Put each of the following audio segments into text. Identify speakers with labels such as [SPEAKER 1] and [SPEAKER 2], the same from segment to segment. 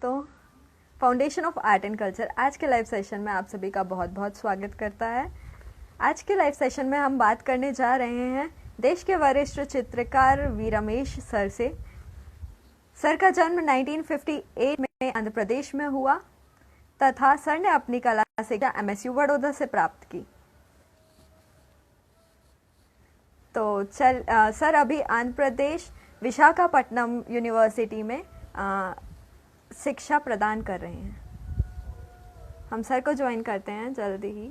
[SPEAKER 1] तो foundation of art and culture आज के लाइव सेशन में आप सभी का बहुत बहुत स्वागत करता है। आज के लाइव सेशन में हम बात करने जा रहे हैं देश के वरिष्ठ चित्रकार वी रमेश सर से। सर का जन्म 1958 में आंध्र प्रदेश में हुआ तथा सर ने अपनी कला शिक्षा एमएसयू बड़ौदा से प्राप्त की। तो सर अभी आंध्र प्रदेश विशाखापट्टनम यूनिवर्सिटी में शिक्षा प्रदान कर रहे हैं। हम सर को ज्वाइन करते हैं जल्दी ही।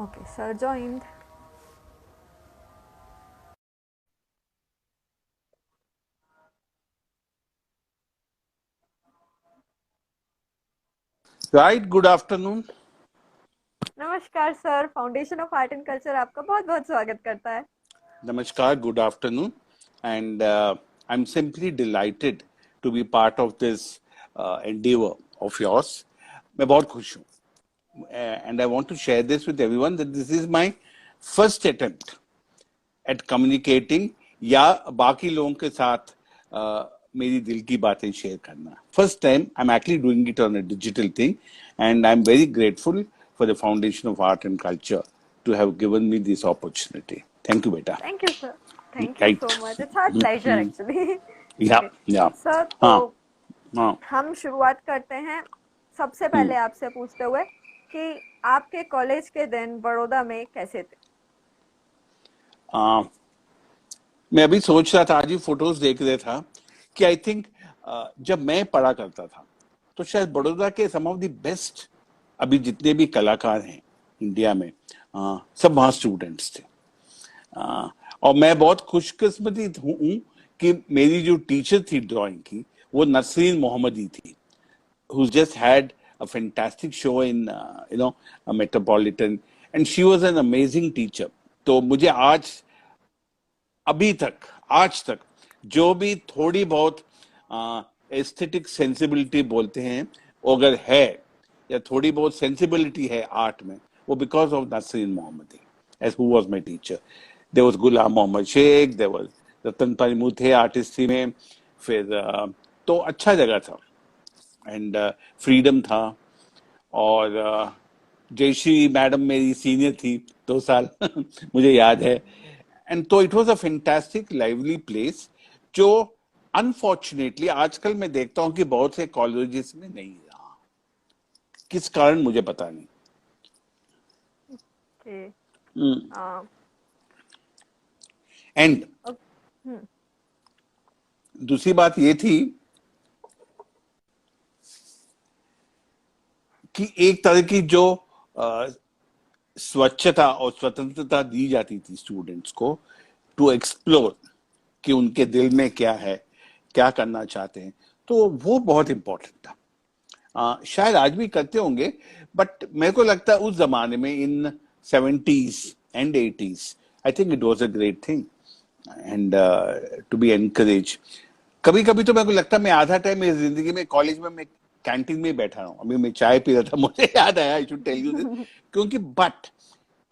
[SPEAKER 1] Okay, sir joined.
[SPEAKER 2] Right, good afternoon.
[SPEAKER 1] नमस्कार sir, foundation of art and culture आपका बहुत बहुत स्वागत करता है।
[SPEAKER 2] Namaskar, good afternoon. And I'm simply delighted to be part of this endeavor of yours. मैं बहुत खुश हूँ. And I want to share this with everyone that this is my first attempt at communicating या बाकी लोगों के साथ मेरी दिल की बातें शेयर करना. First time I'm actually doing it on a digital thing, and I'm very grateful for the Foundation of Art and Culture to have given me this opportunity. Thank you, beta.
[SPEAKER 1] Thank you sir. Thank you so much. It's our pleasure actually.
[SPEAKER 2] Yeah.
[SPEAKER 1] Sir
[SPEAKER 2] हाँ.
[SPEAKER 1] तो हम शुरुआत करते हैं सबसे पहले आपसे पूछते हुए कि आपके कॉलेज के दिन बड़ौदा में कैसे थे?
[SPEAKER 2] मैं अभी सोच रहा था, आज ही फोटोज देख रहा था कि आई थिंक जब मैं पढ़ा करता था तो शायद बड़ौदा के सम ऑफ द बेस्ट अभी जितने भी कलाकार हैं इंडिया में सब वहाँ स्टूडेंट्स थे. और मैं बहुत खुशकिस्मती हूँ कि मेरी जो टीचर थी ड्राइंग की वो नसरीन मोहम्मदी थी, who just had a fantastic show in a Metropolitan, and she was an amazing teacher. तो मुझे आज तक जो भी थोड़ी बहुत एस्थेटिक सेंसिबिलिटी बोलते हैं अगर है या थोड़ी बहुत सेंसिबिलिटी है आर्ट में, वो because of Nasreen Mohammadi as who was my teacher. There was Ghulam Mohammed Sheikh, there was Ratan Parimoo थे आर्टिस्ट थी में, फिर तो अच्छा जगह था एंड फ्रीडम था. और जयश्री मैडम मेरी सीनियर थी 2 साल मुझे याद है. एंड तो it was a fantastic lively place जो अनफॉर्चुनेटली आजकल मैं देखता हूँ कि बहुत से कॉलेजेस में नहीं रहा. किस कारण मुझे पता नहीं. एंड दूसरी बात ये थी कि एक तरह की जो स्वच्छता और स्वतंत्रता दी जाती थी स्टूडेंट्स को टू एक्सप्लोर कि उनके दिल में क्या है, क्या करना चाहते हैं, तो वो बहुत इंपॉर्टेंट था. शायद आज भी करते होंगे, बट मेरे को लगता है उस जमाने में in 70s and 80s I think it was a great thing and to be encourage. कभी कभी तो मेरे को लगता है मैं आधा टाइम मेरी जिंदगी में कॉलेज में मैं कैंटीन में बैठा रहा हूँ. अभी मैं चाय पी रहा था, मुझे याद आया I should tell you this, क्योंकि बट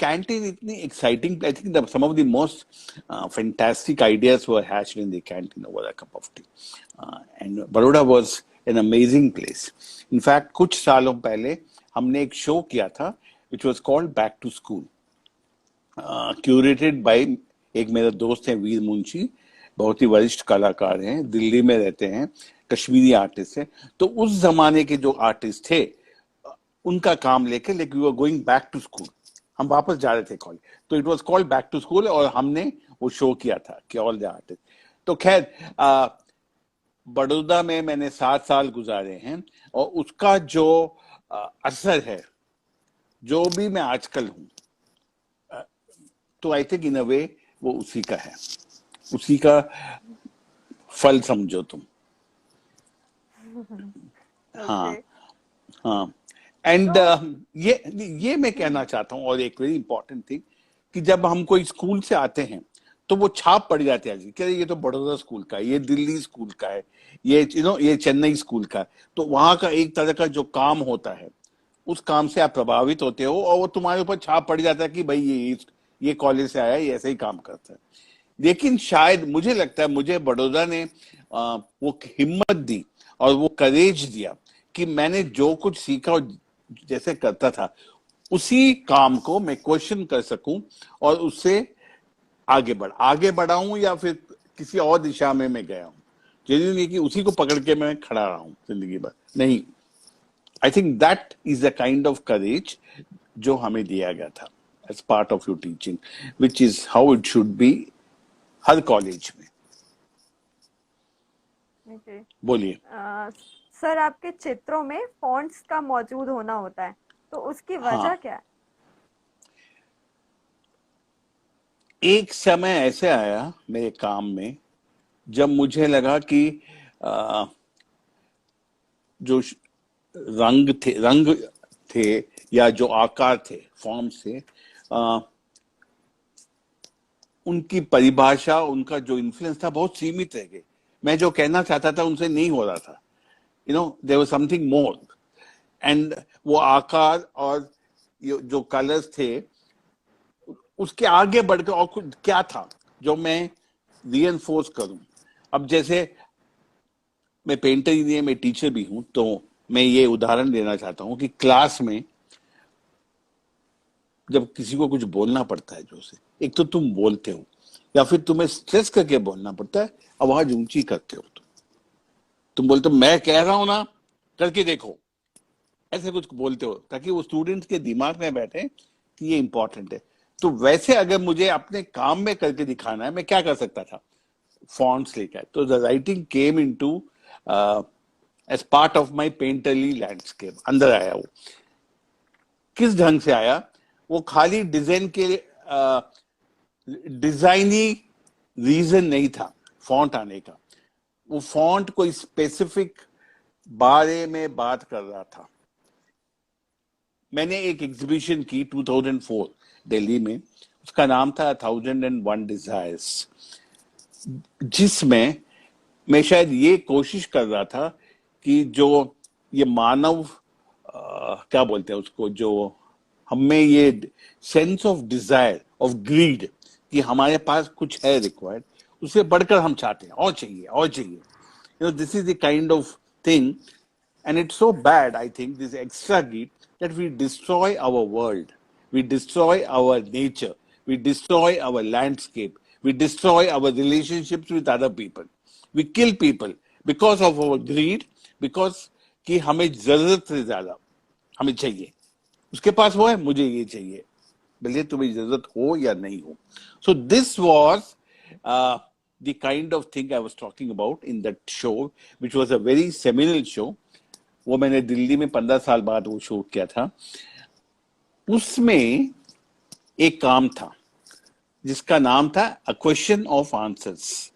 [SPEAKER 2] कैंटीन इतनी exciting. I think some of the most fantastic ideas were hatched in the canteen over a cup of tea. And Baroda was an amazing place. In fact कुछ सालों पहले हमने एक show किया था which was called back to school, curated by एक मेरा दोस्त है वीर मुंशी, बहुत ही वरिष्ठ कलाकार हैं, दिल्ली में रहते हैं, कश्मीरी आर्टिस्ट हैं. तो उस जमाने के जो आर्टिस्ट थे उनका काम लेके लेकिन we were going back to school, हम वापस जा रहे थे कॉलेज, तो it was called back to school और हमने वो शो किया था कि ऑल द आर्टिस्ट. तो खैर बड़ौदा में मैंने 7 साल गुजारे हैं और उसका जो असर है जो भी मैं आजकल हूं, तो आई थिंक इन अ वे वो उसी का है, उसी का फल समझो तुम. हाँ. एंड
[SPEAKER 1] तो
[SPEAKER 2] ये मैं कहना चाहता हूँ, और एक वेरी इंपॉर्टेंट थिंग, कि जब हम कोई स्कूल से आते हैं तो वो छाप पड़ जाती है कि ये तो बड़ौदा स्कूल का है, ये दिल्ली स्कूल का है, ये ये चेन्नई स्कूल का है। तो वहां का एक तरह का जो काम होता है, उस काम से आप प्रभावित होते हो, और वो तुम्हारे ऊपर छाप पड़ जाता है कि भाई ये कॉलेज से आया, ये ऐसे ही काम करता है। लेकिन शायद मुझे लगता है मुझे बड़ौदा ने वो हिम्मत दी और वो करेज दिया कि मैंने जो कुछ सीखा और जैसे करता था, उसी काम को मैं क्वेश्चन कर सकूं और उससे आगे बढ़ा हूं, या फिर किसी और दिशा में मैं गया हूं। जरूरी नहीं कि उसी को पकड़ के मैं खड़ा रहा हूं जिंदगी भर, नहीं। I think that is the kind of courage जो हमें दिया गया था as part of your teaching, which is how it should be हर कॉलेज में।
[SPEAKER 1] जी।
[SPEAKER 2] बोलिए।
[SPEAKER 1] सर, आपके चित्रों में फॉन्ट्स का मौजूद होना होता है, तो उसकी वजह
[SPEAKER 2] हाँ,
[SPEAKER 1] क्या है?
[SPEAKER 2] एक समय ऐसे आया मेरे काम में जब मुझे लगा कि आ, जो रंग थे या जो आकार थे, फॉर्म थे, आ, उनकी परिभाषा, उनका जो इन्फ्लुएंस था, बहुत सीमित रह गए। मैं जो कहना चाहता था उनसे नहीं हो रहा था। There was something more. And वो आकार और जो कलर्स थे, उसके आगे बढ़कर और कुछ क्या था जो मैं रीएनफोर्स करूं। अब जैसे मैं पेंटर ही नहीं है, मैं टीचर भी हूं, तो मैं ये उदाहरण देना चाहता हूं कि क्लास में जब किसी को कुछ बोलना पड़ता है, जो से एक तो तुम बोलते हो, या फिर तुम्हें स्ट्रेस करके बोलना पड़ता है, आवाज ऊंची करते हो। तुम बोलते हो मैं कह रहा हूं ना, करके देखो, ऐसे कुछ बोलते हो ताकि वो स्टूडेंट्स के दिमाग में बैठे कि ये इंपॉर्टेंट है। तो वैसे अगर मुझे अपने काम में करके दिखाना है, मैं क्या कर सकता था? फॉन्ट्स लेकर। तो the writing came into as part of my painterly landscape, अंदर आया वो। किस ढंग से आया? वो खाली डिजाइन के डिजाइनी रीजन नहीं था फॉन्ट आने का। वो फॉन्ट कोई स्पेसिफिक बारे में बात कर रहा था। मैंने एक एग्जीबिशन की 2004 दिल्ली में, उसका नाम था 1001 डिजायर्स, जिसमें मैं शायद ये कोशिश कर रहा था कि जो ये मानव क्या बोलते हैं उसको, जो हमें ये sense of desire, of greed, कि हमारे पास कुछ है रिक्वायर्ड, उससे बढ़कर हम चाहते हैं और चाहिए और चाहिए। This is the kind of thing, and it's so bad, I think, this extra greed, that we destroy our world, we destroy our nature, we destroy our landscape, we destroy our relationships with other people, we kill people because of our greed, because कि हमें जरूरत से ज्यादा हमें चाहिए। उसके पास वो है, मुझे ये चाहिए, भले तुम्हें जरूरत हो या नहीं हो। So this was the kind of thing I was talking about in that show, which was a very seminal show. वो मैंने दिल्ली में 15 साल बाद वो शो किया था। उसमें एक काम था जिसका नाम था अ क्वेश्चन ऑफ आंसर्स।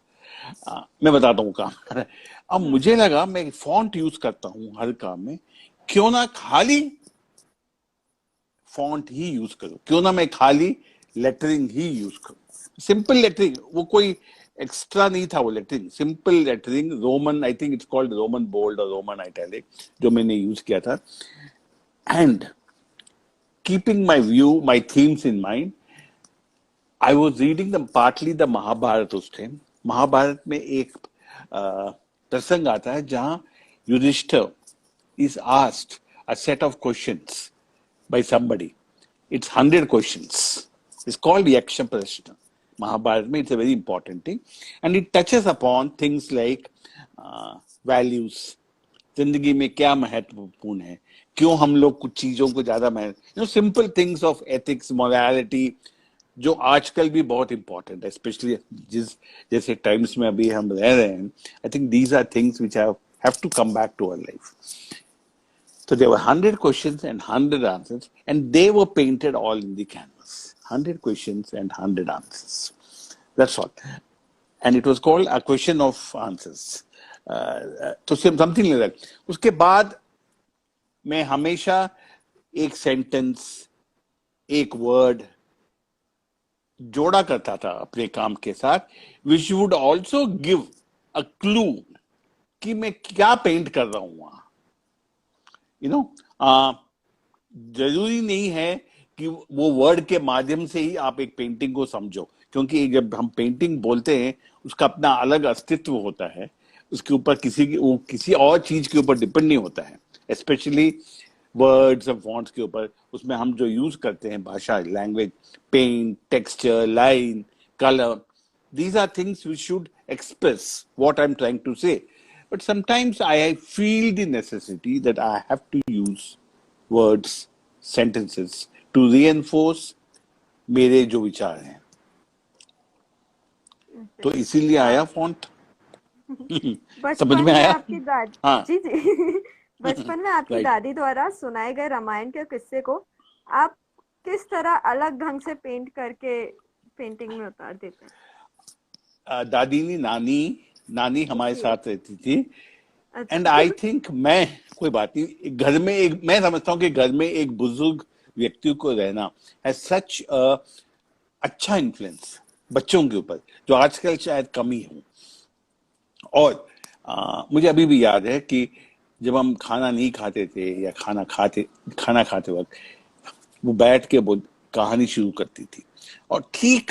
[SPEAKER 2] मैं बताता हूँ काम। अब मुझे लगा मैं फॉन्ट यूज करता हूँ हर काम में, क्यों ना खाली फॉन्ट ही यूज करूं, क्यों ना मैं खाली लेटरिंग ही यूज करूं, सिंपल लेटरिंग। वो कोई एक्स्ट्रा नहीं था, वो lettering, simple lettering, Roman, I think it's called Roman bold और रोमन इटैलिक, जो मैंने यूज किया था। And keeping my view, my themes in mind, I was reading the partly the Mahabharata. उस टाइम महाभारत में एक प्रसंग आता है जहां Yudhishthir is asked a set of questions by somebody. It's 100 questions. It's called Yaksha Prashna. Mahabharata, it's a very important thing. And it touches upon things like values. जिंदगी में क्या महत्वपूर्ण है, क्यों हम लोग कुछ चीजों को ज्यादा महत्व, simple things of ethics, morality, जो आजकल भी बहुत इंपॉर्टेंट है, स्पेशली जैसे टाइम्स में अभी हम रह रहे हैं। I think these are things which have to come back to our life. So there were 100 questions and 100 answers, and they were painted all in the canvas. 100 questions and 100 answers. That's all. And it was called a question of answers. So something like that. उसके बाद मैं हमेशा एक sentence, एक word जोड़ा करता था अपने काम के साथ, which would also give a clue कि मैं क्या पेंट कर रहा हूं वहां। यू नो, जरूरी नहीं है कि वो वर्ड के माध्यम से ही आप एक पेंटिंग को समझो, क्योंकि जब हम पेंटिंग बोलते हैं उसका अपना अलग अस्तित्व होता है, उसके ऊपर वो किसी और चीज के ऊपर डिपेंड नहीं होता है, स्पेशली वर्ड्स और फॉन्ट्स के ऊपर। उसमें हम जो यूज करते हैं भाषा, language, paint, texture, line, colour, these are things which should express what I'm trying to say. But sometimes I feel the necessity that I have to use words, sentences to reinforce मेरे जो विचार हैं। तो इसीलिए आया font. समझ
[SPEAKER 1] बचपन
[SPEAKER 2] में
[SPEAKER 1] में
[SPEAKER 2] आया?
[SPEAKER 1] आपकी दादी,
[SPEAKER 2] हाँ।
[SPEAKER 1] जी जी, बचपन में आपकी
[SPEAKER 2] राइट।
[SPEAKER 1] दादी द्वारा सुनाए गए रामायण के किस्से को आप किस तरह अलग ढंग से पेंट करके पेंटिंग में उतार देते हैं?
[SPEAKER 2] दादी नहीं, नानी। नानी हमारे
[SPEAKER 1] ओके।
[SPEAKER 2] साथ रहती थी। एंड
[SPEAKER 1] अच्छा।
[SPEAKER 2] आई थिंक मैं, कोई बात नहीं, घर में एक, मैं समझता हूँ कि घर में एक बुजुर्ग व्यक्ति को रहना है सच अच्छा इन्फ्लुएंस बच्चों के ऊपर, जो आजकल शायद कम ही हो। और मुझे अभी भी याद है कि जब हम खाना नहीं खाते थे या खाना खाते वक्त वो बैठ के कहानी शुरू करती थी, और ठीक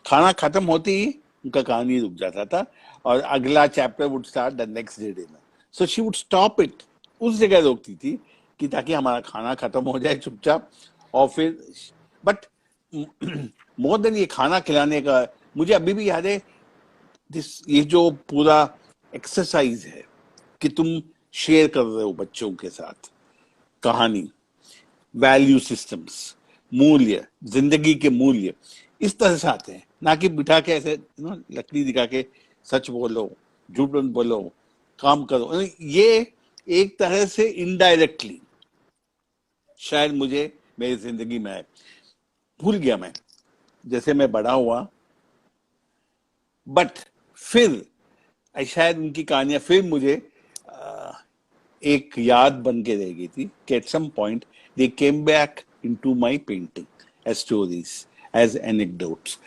[SPEAKER 2] खाना खत्म होते ही उनका कहानी रुक जाता था, और अगला chapter would start the next day dinner. So she would stop it, उस जगह रोकती थी कि ताकि हमारा खाना खत्म हो जाए चुपचाप। और फिर बट मोर देन ये खाना खिलाने का, मुझे अभी भी याद है ये जो पूरा एक्सरसाइज है कि तुम शेयर कर रहे हो बच्चों के साथ कहानी, वैल्यू सिस्टम्स, मूल्य, जिंदगी के मूल्य इस तरह से आते हैं, ना कि बिठा के ऐसे लकड़ी दिखा के सच बोलो, झूठ मत बोलो, काम करो। ये एक तरह से इनडायरेक्टली शायद मुझे मेरी जिंदगी में है। भूल गया मैं जैसे मैं बड़ा हुआ, बट फिर शायद उनकी कहानियां फिर मुझे एक याद बन के रह गई थी कि at some point they came back into my painting as stories, as anecdotes.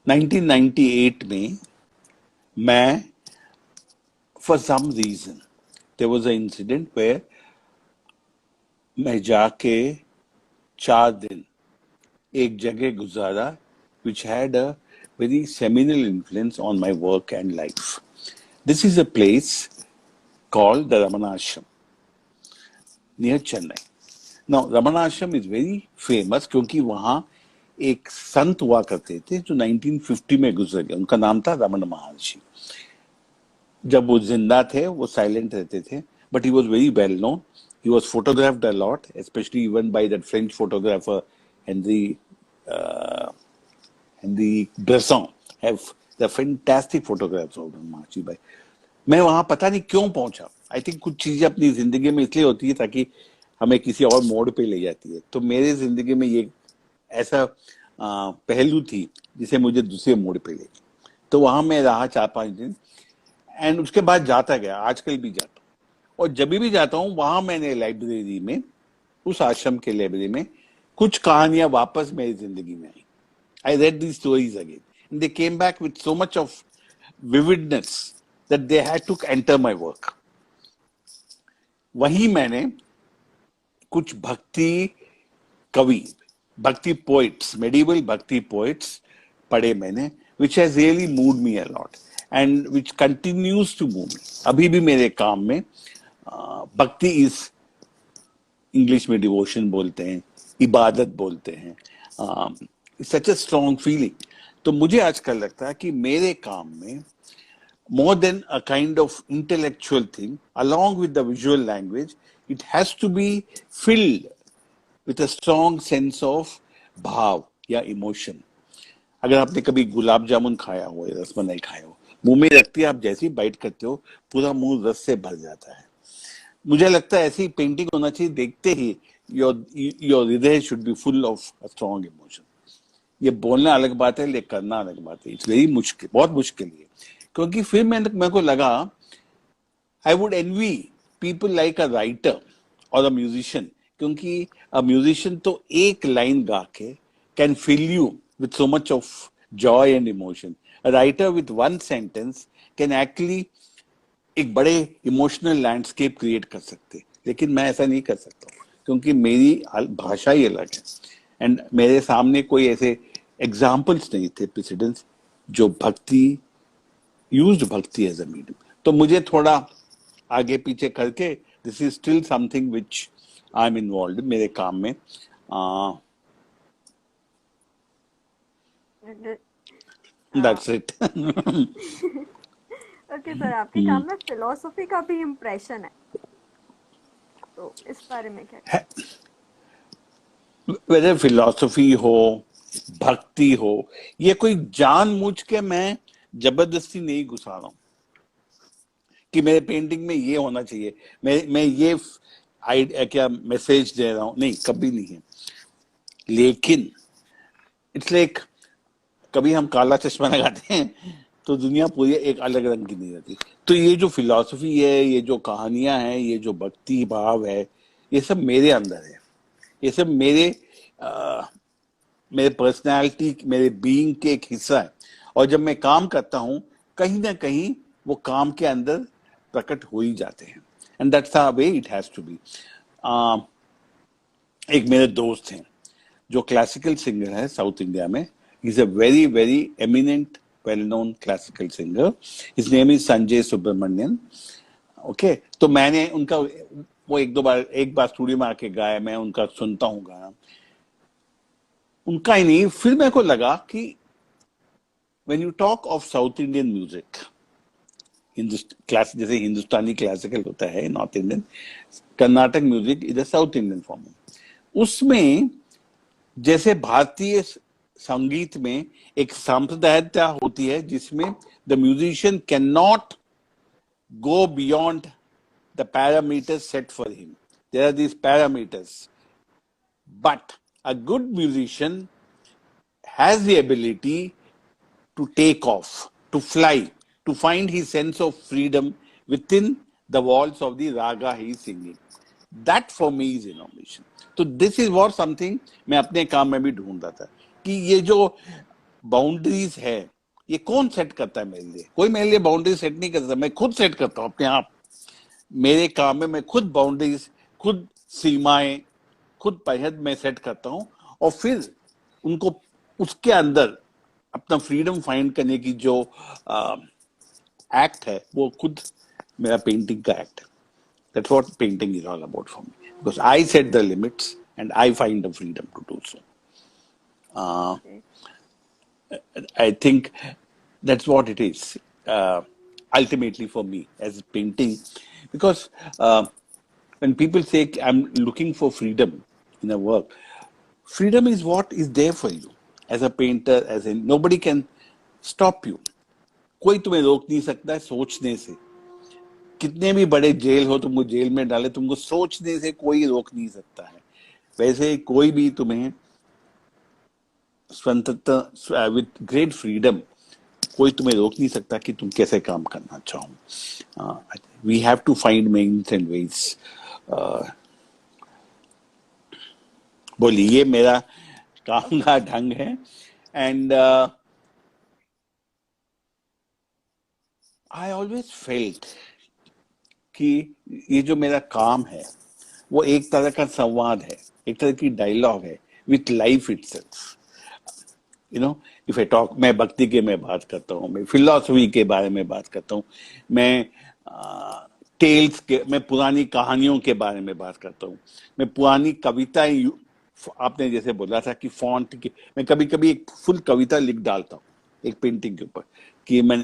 [SPEAKER 2] 1998 में मैं, for some reason, there was a incident where मैं जाके 4 दिन एक जगह गुजारा which had a very seminal influence on my work and life. This is a place called the Ramana Ashram near Chennai. Now, Ramana Ashram is very famous क्योंकि वहाँ एक संत हुआ करते थे जो 1950 में गुजर गए। उनका नाम था रमन महर्षि। जब वो जिंदा थे वो साइलेंट रहते थे, but he was very well known. He was photographed a lot, especially even by that French photographer Henri Bresson have the fantastic photographs of महर्षि भाई। मैं वहां पता नहीं क्यों पहुंचा। आई थिंक कुछ चीजें अपनी जिंदगी में इसलिए होती है ताकि हमें किसी और मोड़ पे ले जाती है। तो मेरे जिंदगी में ये ऐसा पहलू थी जिसे मुझे दूसरे मोड़ पे ले गई। तो वहां मैं रहा 4-5 दिन, एंड उसके बाद जाता गया, आजकल भी जाता हूँ। और जब भी जाता हूँ वहां मैंने लाइब्रेरी में, उस आश्रम के लाइब्रेरी में कुछ कहानियां वापस मेरी जिंदगी में आई। I read these stories again. And they came back with so much of vividness that they had to enter my work. वहीं मैंने कुछ कवि, भक्ति poets, medieval भक्ति poets पढ़े मैंने, which has really moved me a lot and which continues to move me. अभी भी मेरे काम में भक्ति is, इंग्लिश में डिवोशन बोलते हैं, इबादत बोलते हैं, सच अ स्ट्रॉन्ग फीलिंग। तो मुझे आजकल लगता है कि मेरे काम में more than a kind of intellectual thing, along with the visual language, it has to be filled with a strong sense of भाव या इमोशन। अगर आपने कभी गुलाब जामुन खाया हो या रसमलाई खाया हो, मुंह में रखते आप जैसे ही बाइट करते हो पूरा मुंह रस से भर जाता है। मुझे लगता है ऐसी पेंटिंग होना चाहिए, देखते ही योर हृदय should be full of a strong emotion. ये बोलना अलग बात है, लेकिन करना अलग बात है। इट्स वेरी मुश्किल, बहुत मुश्किल है। क्योंकि फिर मेरे को लगा I would envy people like a writer और अ म्यूजिशियन, क्योंकि अ म्यूजिशियन तो एक लाइन गा के can fill you with so much of joy and emotion. A writer with one sentence can actually एक बड़े इमोशनल लैंडस्केप क्रिएट कर सकते, लेकिन मैं ऐसा नहीं कर सकता क्योंकि मेरी भाषा ही अलग है. एंड मेरे सामने कोई ऐसे एग्जाम्पल्स नहीं थे, प्रेसिडेंट्स, जो भक्ति यूज्ड भक्ति एज अ मीडियम. तो मुझे थोड़ा आगे पीछे करके this is still something which I am involve मेरे काम में. That's it.
[SPEAKER 1] ओके सर, आपके काम में फिलोसफी का भी इम्प्रेशन है, तो इस बारे में क्या?
[SPEAKER 2] वेदर फिलॉसफी हो, भक्ति हो, ये कोई जानबूझ के मैं जबरदस्ती नहीं घुसा रहा हूं कि मेरे पेंटिंग में ये होना चाहिए, मैं ये क्या मैसेज दे रहा हूं, नहीं, कभी नहीं है. लेकिन इट्स लाइक कभी हम काला चश्मा लगाते हैं तो दुनिया पूरी एक अलग रंग की नहीं रहती. तो ये जो फिलॉसफी है, ये जो कहानियां हैं, ये जो भक्ति भाव है, ये सब मेरे अंदर है. ये सब मेरे पर्सनालिटी, मेरे बीइंग के एक हिस्सा है. और जब मैं काम करता हूं, कहीं ना कहीं वो काम के अंदर प्रकट हो ही जाते हैं. And that's the way it has to be. एक मेरे दोस्त हैं जो क्लासिकल सिंगर है साउथ इंडिया में. Is a very very eminent well known classical singer. His name is Sanjay Subrahmanyan. Okay, तो मैंने उनका वो एक बार स्टूडियो में आके गाया, मैं उनका सुनता हूँ गाना. उनका ही नहीं, फिर मेरे को लगा कि when you talk of south Indian music, class जैसे हिंदुस्तानी क्लासिकल होता है north Indian, Karnataka music is a south Indian form. उसमें जैसे भारतीय संगीत में एक सांप्रदायिकता होती है जिसमें the musician can not go beyond the parameters set for him. There are these parameters. But a good musician has the ability to take off, to fly, to find his sense of freedom within the walls of the raga he is singing. That for me is innovation. तो this is what something मैं अपने काम में भी ढूंढ रहा था कि ये जो बाउंड्रीज है, ये कौन सेट करता है मेरे लिए? कोई मेरे लिए बाउंड्री सेट नहीं करता, मैं खुद सेट करता हूँ अपने आप. मेरे काम में मैं खुद बाउंड्रीज, खुद सीमाएं, खुद पहद में सेट करता हूँ और फिर उनको उसके अंदर अपना फ्रीडम फाइंड करने की जो एक्ट है वो खुद मेरा पेंटिंग का एक्ट है. That's what painting is all about for me. Because I set the limits and I find the freedom to do so.
[SPEAKER 1] Okay.
[SPEAKER 2] I think that's what it is, ultimately for me as painting. Because when people say I'm looking for freedom in a work, freedom is what is there for you as a painter, as in nobody can stop you. कोई तुम्हें रोक नहीं सकता है सोचने से. कितने भी बड़े जेल हो, तुमको जेल में डाले, तुमको सोचने से कोई रोक नहीं सकता है. वैसे कोई भी तुम्हें स्वतंत्रता विद ग्रेट फ्रीडम, कोई तुम्हें रोक नहीं सकता कि तुम कैसे काम करना चाहो. We have to find means and ways. बोलिए, ये मेरा काम का ढंग है. एंड आई ऑलवेज फेल्ट कि ये जो मेरा काम है वो एक तरह का संवाद है, एक तरह की डायलॉग है with life itself. You know, if I talk, मैं भक्ति के में बात करता हूँ, मैं फिलॉसफी के बारे में बात करता हूँ, मैं टेल्स के, मैं पुरानी कहानियों के बारे में बात करता हूँ, मैं पुरानी कविताएं, आपने जैसे बोला था कि फॉन्ट की, मैं कभी कभी एक फुल कविता लिख डालता हूँ एक पेंटिंग के ऊपर कि मैं,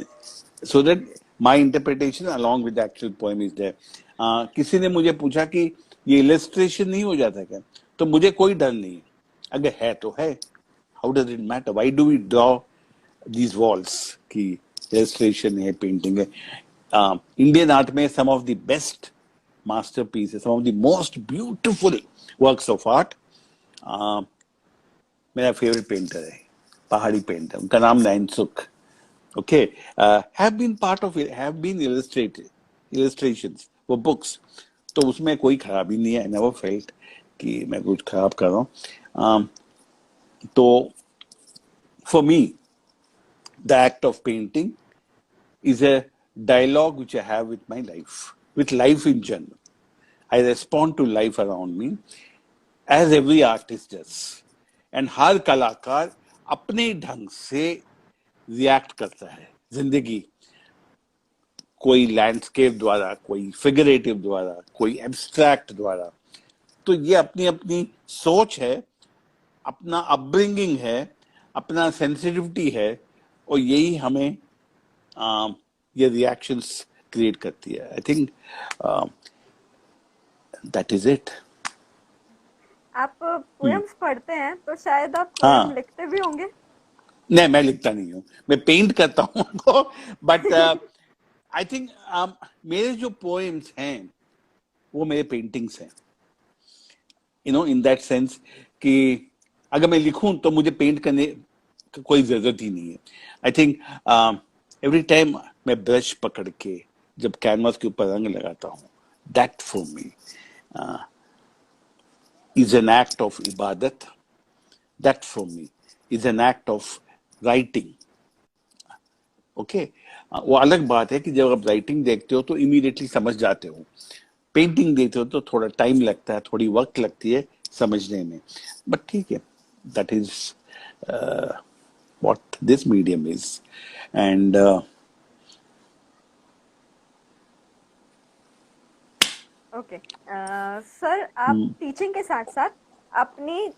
[SPEAKER 2] so that my interpretation along with actual poem is there. किसी ने मुझे पूछा कि ये इलस्ट्रेशन नहीं हो जाता क्या? तो मुझे कोई डर नहीं है, अगर है तो है. How does it matter? Why do we draw these walls की इलस्ट्रेशन है, पेंटिंग है. इंडियन आर्ट में some of the best masterpieces, some of the most beautiful works of art, मेरा फेवरेट पेंटर है, पहाड़ी पेंटर, उनका नाम Nainsukh. Have been part of it, have been illustrations for books. तो उसमें कोई खराबी नहीं है, आई नेवर फेल्ट कि मैं कुछ खराब कर रहा हूँ। तो for me the act of painting is a dialogue which I have with my life, with life in general. I respond to life around me as every artist does. And हर कलाकार अपने ढंग से रिएक्ट करता है जिंदगी, कोई landscape द्वारा, कोई फिगरेटिव द्वारा, कोई एब्स्ट्रैक्ट द्वारा। तो ये अपनी अपनी सोच है, अपना अपब्रिंगिंग है, अपना सेंसिटिविटी है, और यही हमें ये रिएक्शंस क्रिएट करती है। I think that is it.
[SPEAKER 1] आप पोएम्स पढ़ते हैं तो शायद आप पोएम
[SPEAKER 2] हाँ,
[SPEAKER 1] लिखते भी होंगे।
[SPEAKER 2] नहीं मैं लिखता नहीं हूँ, मैं पेंट करता हूँ उनको। बट आई थिंक मेरे जो पोएम्स हैं वो मेरे पेंटिंग्स हैं, you know, in that sense कि अगर मैं लिखूं तो मुझे पेंट करने की कोई जरूरत ही नहीं है। आई थिंक एवरी टाइम मैं ब्रश पकड़ के जब कैनवास के ऊपर रंग लगाता हूँ, that for me is an act of ibadat. That for me is an act of writing. Okay? वो अलग बात है कि जब आप राइटिंग देखते हो तो इमीडिएटली समझ जाते हो, पेंटिंग देखते हो तो थोड़ा टाइम लगता है, थोड़ी वक्त लगती है समझने में, बट ठीक है, that is what this medium is. And
[SPEAKER 1] okay sir, आप टीचिंग के साथ साथ अपनी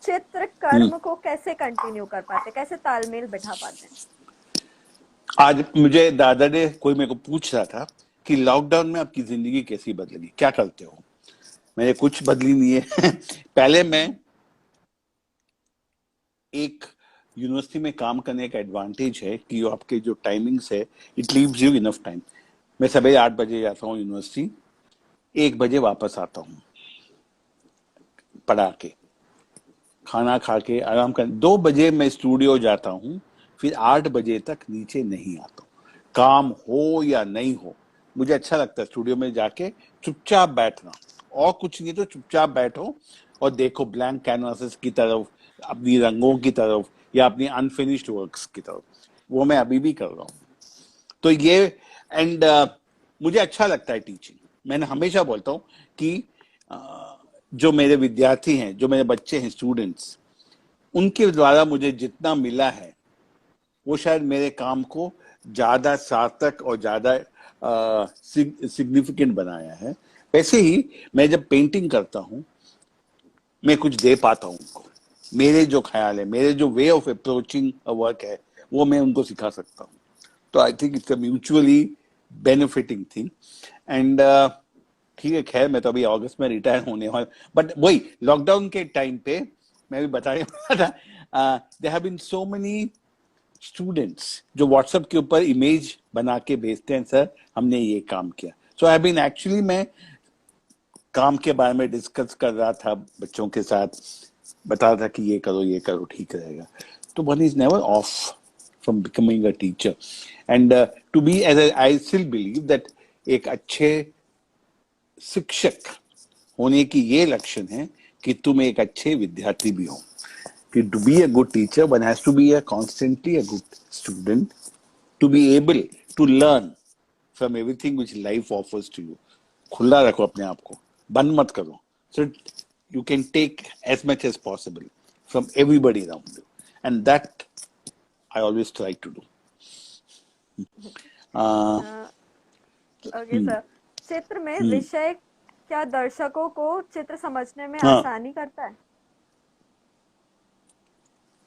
[SPEAKER 1] चित्र कर्म को कैसे कंटिन्यू कर पाते, कैसे तालमेल बिठा पाते हैं?
[SPEAKER 2] आज मुझे दादा ने, कोई मेरे को पूछ रहा था कि लॉकडाउन में आपकी जिंदगी कैसी बदलेगी, क्या करते हो? मैंने कुछ बदली नहीं है। पहले मैं एक यूनिवर्सिटी में काम करने का एडवांटेज है कि आपके जो टाइमिंग्स है, it leaves you enough time. मैं सवेरे 8 बजे जाता हूँ यूनिवर्सिटी, 1 बजे वापस आता हूँ पढ़ा के, खाना खा के आराम कर, 2 बजे मैं स्टूडियो जाता हूँ, फिर 8 बजे तक नीचे नहीं आता हूँ। काम हो या नहीं हो, मुझे अच्छा लगता है स्टूडियो में जाके चुपचाप बैठना, और कुछ नहीं तो चुपचाप बैठो और देखो ब्लैंक कैनवासेस की तरफ, अपनी रंगों की तरफ, या अपनी अनफिनिश्ड वर्क्स की तरफ। वो मैं अभी भी कर रहा हूँ। तो ये एंड मुझे अच्छा लगता है टीचिंग। मैंने हमेशा बोलता हूँ कि जो मेरे विद्यार्थी हैं, जो मेरे बच्चे हैं, स्टूडेंट्स, उनके द्वारा मुझे जितना मिला है वो शायद मेरे काम को ज्यादा सार्थक और ज्यादा सिग्निफिकेंट बनाया है। वैसे ही मैं जब पेंटिंग करता हूँ, मैं कुछ दे पाता हूँ उनको, मेरे जो ख्याल है, मेरे जो way of approaching a work है, वो मैं उनको सिखा सकता हूँ। तो आई think it's a mutually benefiting thing. And ठीक है, खैर मैं तो अभी अगस्त में रिटायर होने वाला, बट वही लॉकडाउन के टाइम पे मैं भी बताने वाला था, there have been so many students जो व्हाट्सएप के ऊपर इमेज बना के भेजते हैं, सर हमने ये काम किया। सो आई हैव बीन एक्चुअली, मैं काम के बारे में डिस्कस कर रहा था बच्चों के साथ, बता रहा था कि ये करो ठीक रहेगा। तो one is never off from becoming a teacher, and to be as I still believe that एक अच्छे शिक्षक होने की ये लक्षण है कि तुम एक अच्छे विद्यार्थी भी हो। कि to be a good teacher, one has to be a constantly a good student, to be able to learn from everything which life offers to you. खुला रखो अपने आप को, बंद मत करो, so you can take as much as possible from everybody around you, and that I always try to do.
[SPEAKER 1] Okay sir, चित्र में विषय क्या दर्शकों को चित्र समझने में
[SPEAKER 2] हाँ,
[SPEAKER 1] आसानी करता है?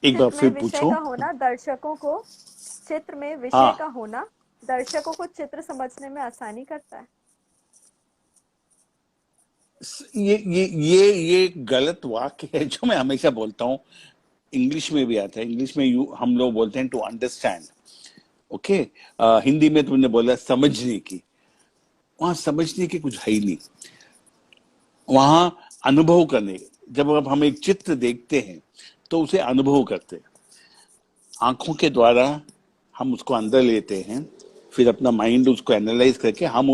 [SPEAKER 2] एक बार
[SPEAKER 1] चित्र
[SPEAKER 2] फिर
[SPEAKER 1] में विषय
[SPEAKER 2] पूछो।
[SPEAKER 1] का होना दर्शकों को, चित्र में विषय का
[SPEAKER 2] हाँ,
[SPEAKER 1] होना दर्शकों को चित्र समझने में आसानी करता है?
[SPEAKER 2] ये गलत वाक्य है जो मैं हमेशा बोलता हूँ। इंग्लिश में भी आता है, इंग्लिश में हम लोग बोलते हैं टू अंडरस्टैंड। ओके, हिंदी में तुमने बोला समझने की, वहां समझने की कुछ है ही नहीं, वहां अनुभव करने। जब अब हम एक चित्र देखते हैं तो उसे अनुभव करते हैं, आंखों के द्वारा हम उसको अंदर लेते हैं, फिर अपना माइंड उसको एनालाइज करके हम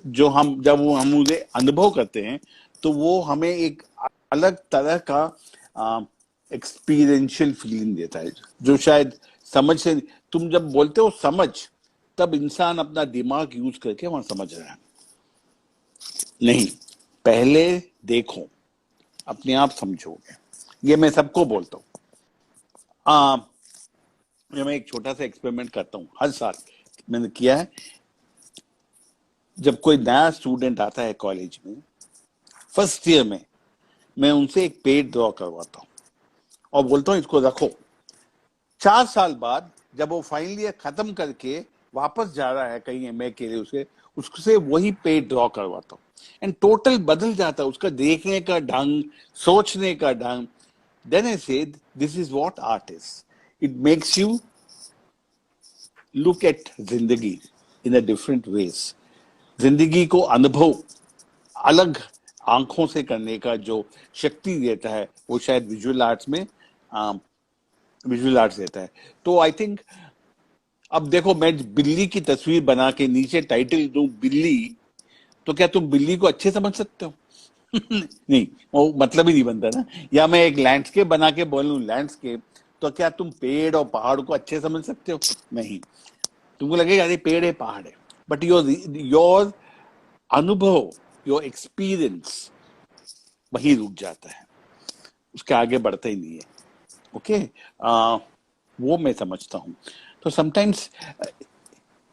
[SPEAKER 2] जो हम जब वो हम उसे अनुभव करते हैं तो वो हमें एक अलग तरह का एक्सपीरियंशियल फीलिंग देता है, जो शायद समझ से, तुम जब बोलते हो समझ, तब इंसान अपना दिमाग यूज करके वहां समझ रहा है, नहीं, पहले देखो, अपने आप समझोगे। ये मैं सबको बोलता हूँ। मैं एक छोटा सा एक्सपेरिमेंट करता हूँ हर साल, मैंने किया है। जब कोई नया स्टूडेंट आता है कॉलेज में, फर्स्ट ईयर में, मैं उनसे एक पेज ड्रॉ करवाता हूँ और बोलता हूँ इसको रखो। 4 साल बाद जब वो फाइनल ईयर खत्म करके वापस जा रहा है कहीं एमए के लिए, उसे उससे वही पेज ड्रॉ करवाता हूँ, एंड टोटल बदल जाता है उसका देखने का ढंग, सोचने का ढंग। Then I said this is what art is, it makes you look at जिंदगी इन अ डिफरेंट वेज। जिंदगी को अनुभव अलग आंखों से करने का जो शक्ति देता है, वो शायद विजुअल आर्ट्स देता है। तो आई थिंक, अब देखो, मैं बिल्ली की तस्वीर बना के नीचे टाइटल दूं बिल्ली, तो क्या तुम बिल्ली को अच्छे समझ सकते हो? नहीं, वो मतलब ही नहीं बनता ना। या मैं एक लैंडस्केप बना के बोलूं लैंडस्केप, तो क्या तुम पेड़ और पहाड़ को अच्छे समझ सकते हो? नहीं, तुमको लगेगा अरे पेड़ है पहाड़ है, बट योर अनुभव, योर एक्सपीरियंस वही रुक जाता है, उसके आगे बढ़ता ही नहीं है। ओके, वो मैं समझता हूँ। तो समटाइम्स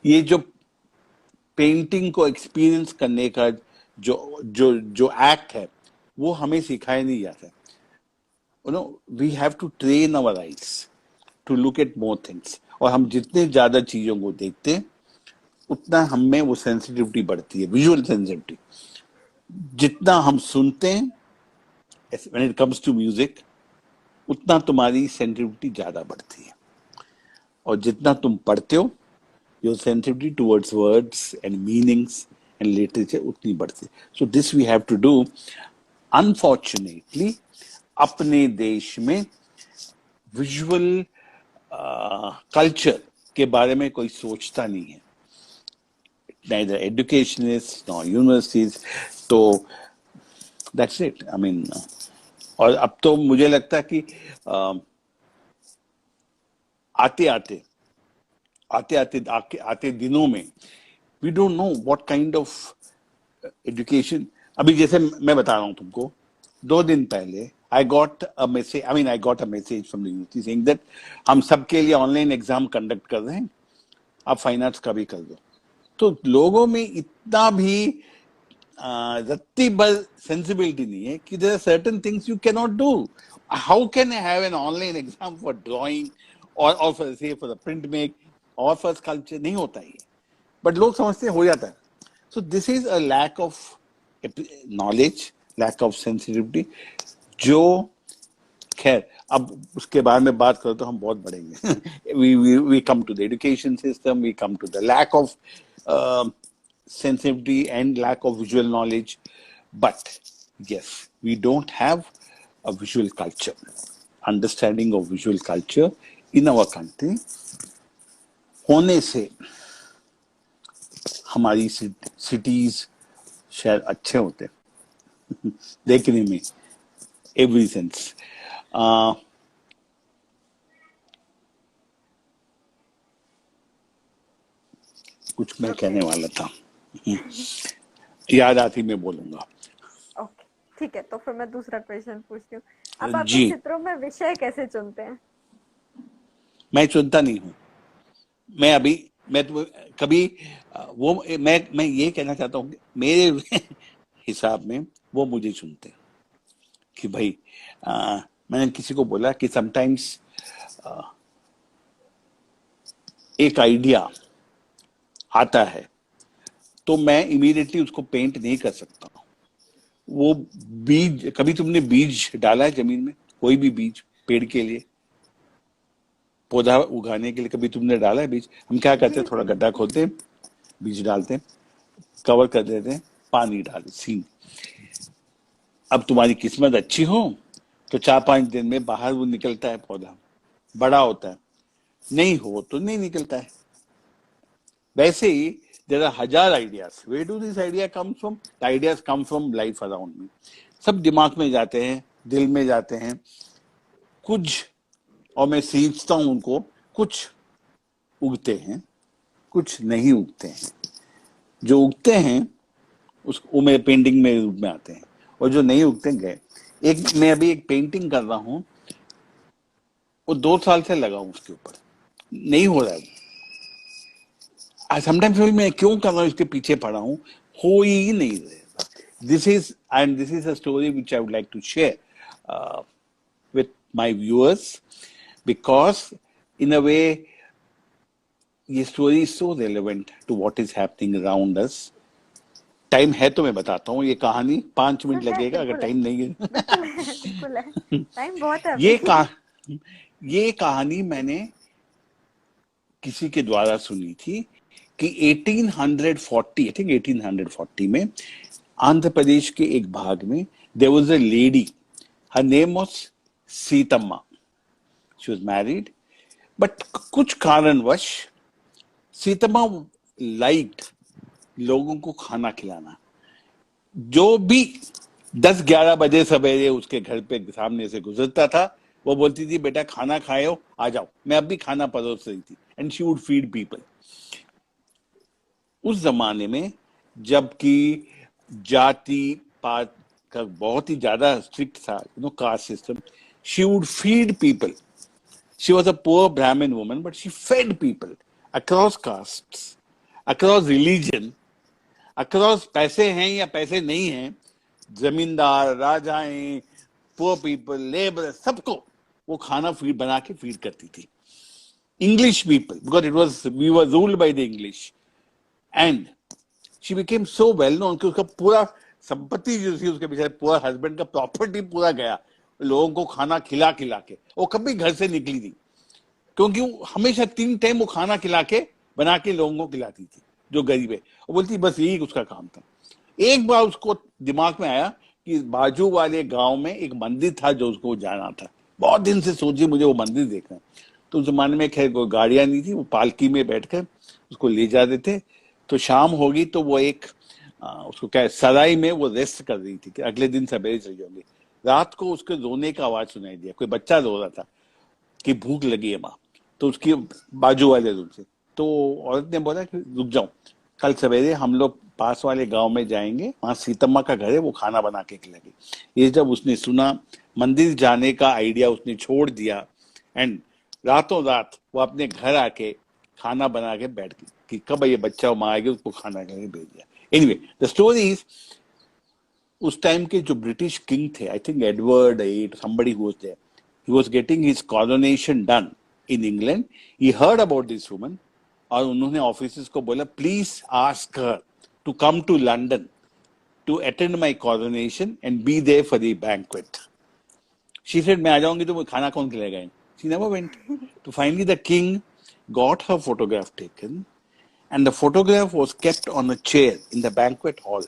[SPEAKER 2] ये जो पेंटिंग को एक्सपीरियंस करने का जो जो जो एक्ट है, वो हमें सिखाया नहीं जाता। You know, we have to train our eyes to look at more things, और हम जितने ज्यादा चीजों को देखते हैं, उतना हम में वो सेंसिटिविटी बढ़ती है, विजुअल सेंसिटिविटी। जितना हम सुनते हैं, when it comes to music, उतना तुम्हारी सेंसिटिविटी ज्यादा बढ़ती है, और जितना तुम पढ़ते हो, your sensitivity towards words and meanings and literature उतनी बढ़ती है। So this we have to do. Unfortunately, अपने देश में विजुअल कल्चर के बारे में कोई सोचता नहीं है, neither educationists nor universities। तो that's it, I mean, और अब तो मुझे लगता है कि आते आते आते आते आते दिनों में we don't know what kind of education. अभी जैसे मैं बता रहा हूँ तुमको, 2 दिन पहले I got a message, I mean I got a message from the university saying that हम सबके लिए ऑनलाइन एग्जाम कंडक्ट कर रहे हैं, आप फाइन आर्ट्स का भी कर दो। तो लोगों में इतना भी रत्ती भर सेंसिबिलिटी नहीं है कि there are certain things you can not do. How can I have an online exam for drawing और for say for the print make और फॉर स्कल्पचर? नहीं होता है, बट लोग समझते हो जाता है। So this is a lack of knowledge, lack of sensitivity, जो खैर अब उसके बारे में बात करो तो हम बहुत बढ़ेंगे। We come to the education system, we come to the lack of sensitivity and lack of visual knowledge, but yes, we don't have a visual culture, understanding of visual culture in our country होने से हमारी cities शायद अच्छे होते देखने में, every sense. कुछ मैं कहने वाला था, याद आती मैं बोलूंगा।
[SPEAKER 1] ओके, ठीक है, तो फिर मैं दूसरा क्वेश्चन पूछती हूँ। आप अपने
[SPEAKER 2] जी,
[SPEAKER 1] चित्रों में विषय कैसे चुनते हैं?
[SPEAKER 2] मैं चुनता नहीं हूँ। मैं अभी मैं तो कभी वो मैं ये कहना चाहता हूँ कि मेरे हिसाब में वो मुझे चुनते हैं कि भाई, मैंने किसी को बोला कि समटाइम्स एक आइडिया आता है तो मैं इमीडिएटली उसको पेंट नहीं कर सकता। वो बीज, कभी तुमने बीज डाला है जमीन में? कोई भी बीज पेड़ के लिए, पौधा उगाने के लिए कभी तुमने डाला है बीज? हम क्या करते
[SPEAKER 1] जी
[SPEAKER 2] हैं, थोड़ा
[SPEAKER 1] जी।
[SPEAKER 2] गड्ढा खोदते हैं, बीज डालते हैं, कवर कर देते हैं, पानी डालते, सीन। अब तुम्हारी किस्मत अच्छी हो तो 4-5 दिन में बाहर वो निकलता है, पौधा बड़ा होता है, नहीं हो तो नहीं निकलता है। वैसे ही there are हजार ideas. Where do these ideas come from? The ideas come from life around me. सब दिमाग में जाते हैं, दिल में जाते हैं, कुछ और मैं सींचता हूं उनको, कुछ उगते हैं, कुछ नहीं उगते हैं। जो उगते हैं वो मेरे पेंटिंग में रूप में आते हैं, और जो नहीं उगते गए। मैं अभी एक पेंटिंग कर रहा हूं, वो 2 साल से लगा हूं उसके ऊपर, नहीं हो रहा है। आई समटाइम्स मैं क्यों कर रहा हूँ, इसके पीछे पड़ा हूँ, हो ही नहीं रहा। This is a story which I would like to share with my viewers, because in a way ये story is so relevant to what is happening around us. Time है तो मैं बताता हूँ ये कहानी, 5 मिनट लगेगा अगर टाइम नहीं है।
[SPEAKER 1] बिल्कुल है, टाइम बहुत है
[SPEAKER 2] ये
[SPEAKER 1] अभी।
[SPEAKER 2] ये कहानी मैंने किसी के द्वारा सुनी थी कि 1840, आई थिंक 1840 में आंध्र प्रदेश के एक भाग में there was a lady, her name was Seethamma, she was married, but कुछ कारणवश सीतम्मा liked लोगों को खाना खिलाना। जो भी 10-11 बजे सवेरे उसके घर पे सामने से गुजरता था, वो बोलती थी बेटा खाना खाओ, आ जाओ, मैं अब भी खाना परोस रही थी, and she would feed people. उस जमाने में जबकि जाति पात का बहुत ही ज्यादा स्ट्रिक्ट था, caste system, she would feed people. She was a poor Brahmin woman, but she fed people across castes, across religion, across पैसे हैं या पैसे नहीं हैं, जमींदार, राजाएं, poor people, labor, सबको वो खाना बना के फीड करती थी। English people, because we were ruled by the English, and she became so well known कि उसका पूरा संपत्ति जो थी उसके पीछे, पूरा हस्बैंड का प्रॉपर्टी पूरा गया लोगों को खाना खिला खिला के। वो कभी घर से निकली नहीं, क्योंकि वो हमेशा 3 टाइम वो खाना खिला के बना के लोगों को खिलाती थी जो गरीब है। वो बोलती बस यही उसका काम था। एक बार उसको दिमाग में आया कि बाजू वाले गांव में एक मंदिर था जो उसको जाना था। बहुत दिन से सोची मुझे वो मंदिर देखना है। तो उस जमाने में खैर कोई गाड़ियां नहीं थी, वो पालकी में बैठकर उसको ले जाते थे। तो शाम होगी तो वो एक उसको क्या सराय में वो रेस्ट कर रही थी कि अगले दिन सवेरे चली जाऊंगी। रात को उसके रोने का आवाज सुनाई दिया, कोई बच्चा रो रहा था कि भूख लगी है माँ। तो उसकी बाजू वाले रूम से तो औरत ने बोला कि रुक जाओ, कल सवेरे हम लोग पास वाले गांव में जाएंगे, वहां सीतम्मा का घर है, वो खाना बना के खिलाएगी। ये जब उसने सुना, मंदिर जाने का आइडिया उसने छोड़ दिया, एंड रातों रात वो अपने घर आके खाना बना के बैठ गई कि कब ये बच्चा माँ आएगी उसको खाना करके भेज दिया। एनीवे द स्टोरी इज, उस टाइम के जो ब्रिटिश किंग थे, I think Edward VIII, somebody who was there, he was getting his coronation done in England. He heard about this woman, और उन्होंने ऑफिसर्स को बोला please ask her to come to London to attend my coronation and be there for the banquet. She said मैं आ जाऊंगी तो खाना कौन खिलाएगा? She never went. So finally the king got her photograph taken, and the photograph was kept on a chair in the banquet hall,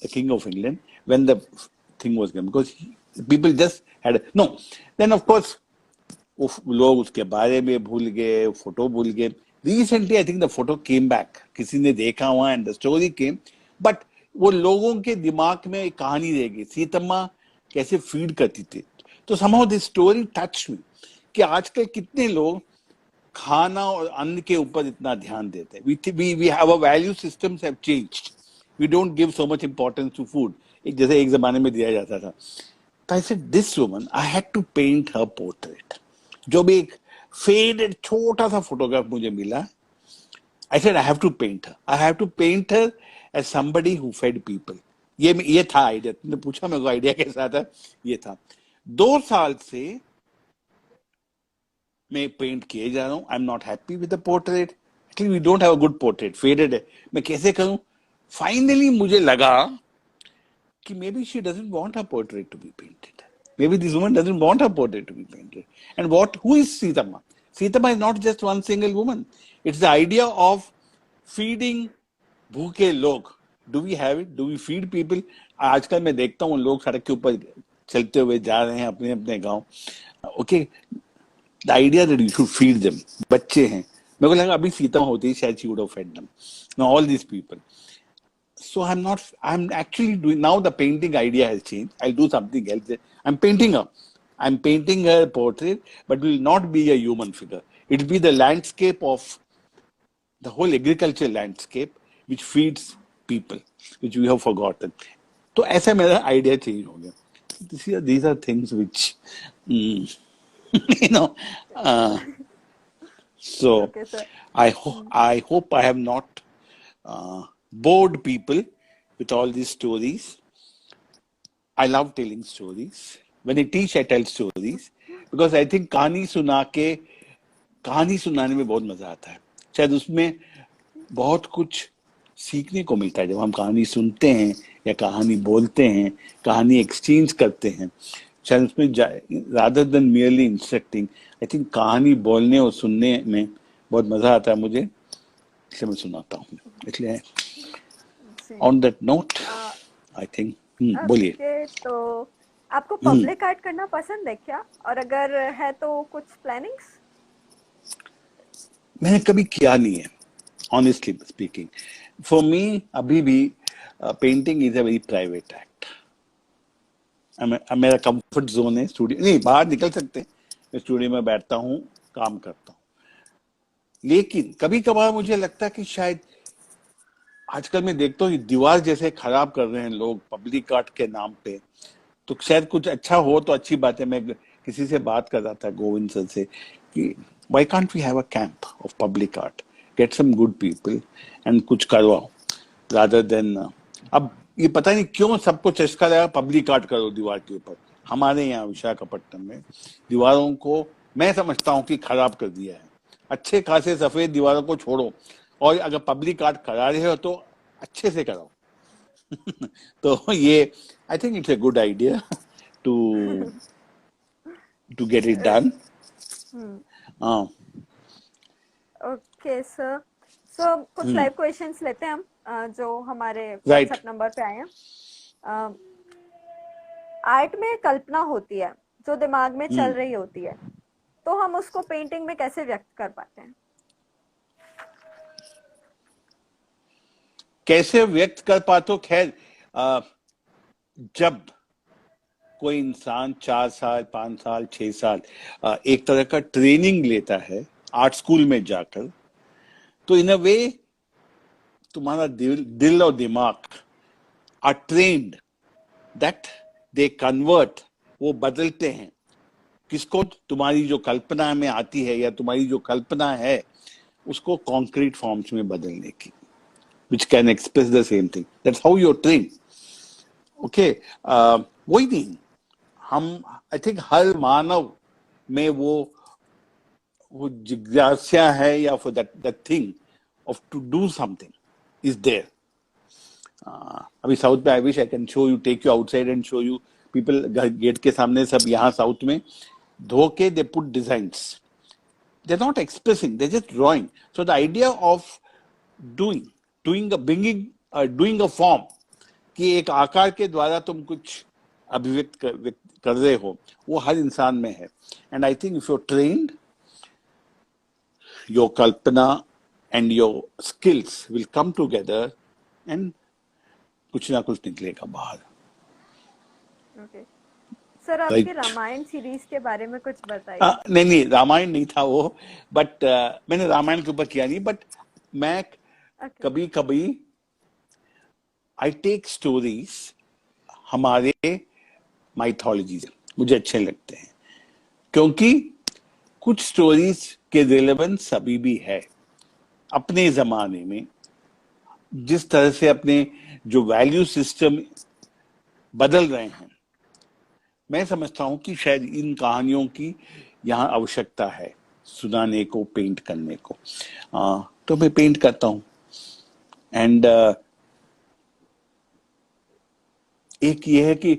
[SPEAKER 2] the King of England, when the thing was given, because people just had no. Then of course लोग उसके बारे में भूल गए, photo भूल गए। Recently I think the photo came back, किसी ने देखा हुआ and the story came, but वो लोगों के दिमाग में एक कहानी रह गई, सीतम्मा कैसे फीड करती थी। तो somehow this story touched me कि आजकल कितने लोग खाना और अन्न के ऊपर इतना ध्यान देते हैं। we have our value systems have changed. We don't give so much importance to food. जैसे एक जमाने में दिया जाता था। तो I said this woman, I had to paint her portrait. जो भी एक faded छोटा सा फोटोग्राफ मुझे मिला, I said I have to paint her. I have to paint her as somebody who fed people. ये था आइडिया। तुमने पूछा मेरे को आइडिया कैसा था, ये था। 2 साल से मैं पेंट किए जा रहा हूँ। I am not happy with the portrait. Actually we don't have a good portrait, faded है। मैं कैसे करूं? फाइनली मुझे लगा कि maybe she doesn't want her portrait to be painted. Maybe this woman doesn't want her portrait to be painted. And who is Sitama? Sitama is not just one single woman. It's the idea of feeding भूखे लोग. Do we have it? Do we feed people? आजकल मैं देखता हूँ लोग सड़क के ऊपर चलते हुए जा रहे हैं अपने अपने गांव। Okay, the idea that you should feed them. बच्चे हैं, मेरे को लगा अभी सीता होती शायद she would have fed them, now all these people. So I'm actually doing, now the painting idea has changed. I'll do something else. I'm painting her portrait, but will not be a human figure. It'll be the landscape of the whole agricultural landscape which feeds people, which we have forgotten. तो ऐसा मेरा idea change हो गया. These are things which, you know, uh, so
[SPEAKER 1] Okay, sir.
[SPEAKER 2] I hope I have not bored people with all these stories. I love telling stories. When I teach, I tell stories because I think कहानी सुनाने में बहुत मजा आता है. शायद उसमें बहुत कुछ सीखने को मिलता है जब हम कहानी सुनते हैं या कहानी बोलते हैं, कहानी एक्सचेंज करते हैं. शायद उसमें rather than merely instructing, I think कहानी बोलने और सुनने में बहुत मजा आता है मुझे, इसलिए मैं सुनाता हूँ. इसलिए on that note, I think बोलिए.
[SPEAKER 1] ओके, तो आपको पब्लिक आर्ट करना पसंद है क्या, और अगर है तो कुछ प्लानिंग्स?
[SPEAKER 2] मैंने कभी किया नहीं है, ऑनेस्टली स्पीकिंग. फॉर मी अभी भी painting is a very private act. मेरा कंफर्ट जोन है स्टूडियो. नहीं, बाहर निकल सकते हैं, मैं स्टूडियो में बैठता हूँ, काम करता हूँ. लेकिन कभी कभार मुझे लगता है कि शायद आजकल मैं देखता हूँ दीवार जैसे खराब कर रहे हैं लोग पब्लिक आर्ट के नाम पे, तो शायद कुछ अच्छा हो तो अच्छी बात है. मैं किसी से बात कर रहा था, गोविंद सर से, कि why can't we have a camp of public art, get some good people and कुछ करवाओ rather than अब ये पता नहीं क्यों सबको चस्का लगा पब्लिक आर्ट करो दीवार के ऊपर. हमारे यहाँ विशाखापट्टनम में दीवारों को मैं समझता हूँ कि खराब कर दिया है. अच्छे खासे सफेद दीवारों को छोड़ो, और अगर पब्लिक आर्ट करा रहे हो तो अच्छे से कराओ. तो ये I think it's a good idea to get it done.
[SPEAKER 1] Okay sir, so कुछ लाइव क्वेश्चंस लेते हैं हम, जो हमारे
[SPEAKER 2] Right.
[SPEAKER 1] व्हाट्सएप नंबर पे आए हैं. आर्ट में कल्पना होती है जो दिमाग में चल रही होती है, तो हम उसको पेंटिंग में कैसे व्यक्त कर पाते हैं?
[SPEAKER 2] कैसे व्यक्त कर पाते हो? खैर, जब कोई इंसान 4 साल 5 साल 6 साल एक तरह का ट्रेनिंग लेता है आर्ट स्कूल में जाकर, तो इन अ वे तुम्हारा दिल और दिमाग are trained that they convert, वो बदलते हैं किसको, तुम्हारी जो कल्पना में आती है या तुम्हारी जो कल्पना है उसको कॉन्क्रीट फॉर्म्स में बदलने की, which can express the same thing. That's how you're trained. Okay, वही नहीं, हम आई थिंक हर मानव में वो जिज्ञासा है या फिर that thing of to do something is there. अभी साउथ में I wish I can show you, take you outside and show you people gate के सामने सब यहाँ साउथ में धो के they put designs. They're not expressing, they're just drawing. So the idea of doing a form कि एक आकार के द्वारा तुम कुछ अभिव्यक्त कर रहे हो, वो हर इंसान में है. And I think if you trained, your कल्पना and your skills will come together and कुछ ना कुछ निकलेगा बाहर.
[SPEAKER 1] ओके सर, आपकी रामायण सीरीज के बारे में कुछ बताइए.
[SPEAKER 2] नहीं, रामायण नहीं था वो, बट मैंने रामायण के ऊपर किया नहीं, बट मैं कभी कभी आई टेक स्टोरीज हमारे माइथोलॉजी से, मुझे अच्छे लगते हैं क्योंकि कुछ स्टोरीज के रिलेवेंस अभी भी है. अपने जमाने में जिस तरह से अपने जो वैल्यू सिस्टम बदल रहे हैं, मैं समझता हूं कि शायद इन कहानियों की यहाँ आवश्यकता है सुनाने को, पेंट करने को. तो मैं पेंट करता हूं. एंड एक ये है कि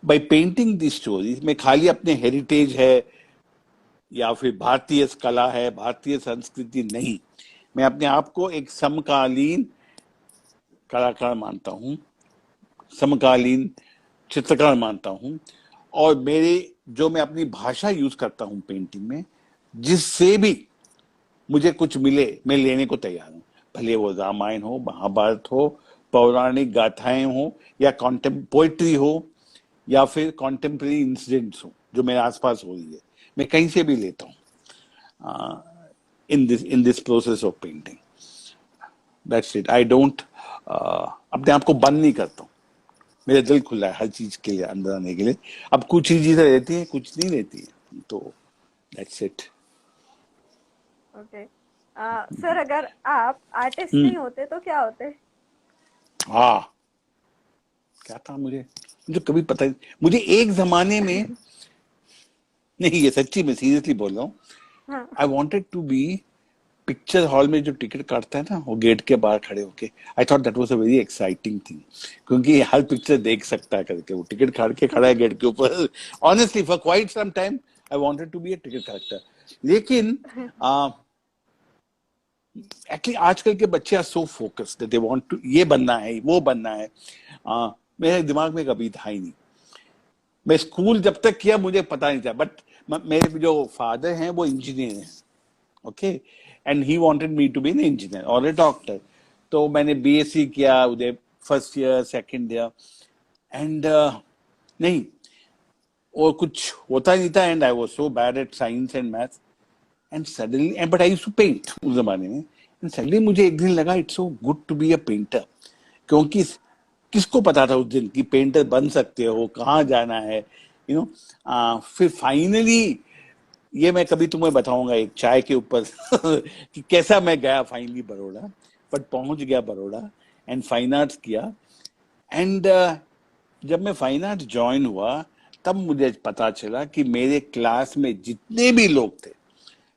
[SPEAKER 2] बाय पेंटिंग दी स्टोरीज में खाली अपने हेरिटेज है या फिर भारतीय कला है, भारतीय संस्कृति नहीं, मैं अपने आप को एक समकालीन कलाकार मानता हूं, समकालीन चित्रकार मानता हूं. और मैं अपनी भाषा यूज करता हूं पेंटिंग में, जिससे भी मुझे कुछ मिले मैं लेने को तैयार हूँ, भले वो रामायण हो, महाभारत हो, पौराणिक गाथाएं हो, या पोइट्री हो, या फिर कॉन्टेम्प्रेरी इंसिडेंट्स हो जो मेरे आसपास हो रही है, मैं कहीं से भी लेता हूँ in this process of painting. That's it. I don't अपने आप को बंद नहीं करता हूँ, मेरा दिल खुला है हर चीज के लिए, अंदर आने के लिए। अब कुछ ही चीजें रहती हैं, कुछ नहीं रहती है, तो दैट्स इट।
[SPEAKER 1] ओके सर, अगर आप आर्टिस्ट
[SPEAKER 2] हम्म।
[SPEAKER 1] नहीं होते तो क्या होते?
[SPEAKER 2] हाँ, क्या था मुझे कभी पता नहीं। मुझे एक जमाने में, नहीं ये सच्ची में सीरियसली बोल रहा हूँ,
[SPEAKER 1] हाँ।
[SPEAKER 2] I wanted to be picture hall में जो टिकट काटता है ना, वो गेट के बाहर खड़े होके। I thought that was a very exciting thing, क्योंकि हर पिक्चर देख सकता है करके, वो टिकट काट के खड़ा है गेट के ऊपर। Honestly for quite some time I wanted to be a ticket collector. लेकिन एक्चुअली आजकल के बच्चे are so focused, they want to ये बनना है वो बनना है। मेरे दिमाग में कभी था ही नहीं। मैं स्कूल जब तक किया मुझे पता नहीं था, बट मेरे जो फादर हैं वो इंजीनियर हैं, okay, and he wanted me to be an engineer और ए डॉक्टर। तो मैंने बीएससी किया उधर, first year second year, and नहीं, और कुछ होता नहीं था, and I was so bad at science and maths, and suddenly, and but I used to paint उस जमाने में, एंड सडनली मुझे एक दिन लगा it's so good to be a painter. क्योंकि किसको पता था उस दिन कि पेंटर बन सकते हो, कहाँ जाना है, यू नो। फिर फाइनली, ये मैं कभी तुम्हें बताऊंगा एक चाय के ऊपर कि कैसा मैं गया फाइनली बड़ौदा, बट पहुंच गया बड़ौदा एंड फाइन आर्ट्स किया। एंड जब मैं फाइन आर्ट्स ज्वाइन हुआ, तब मुझे पता चला कि मेरे क्लास में जितने भी लोग थे,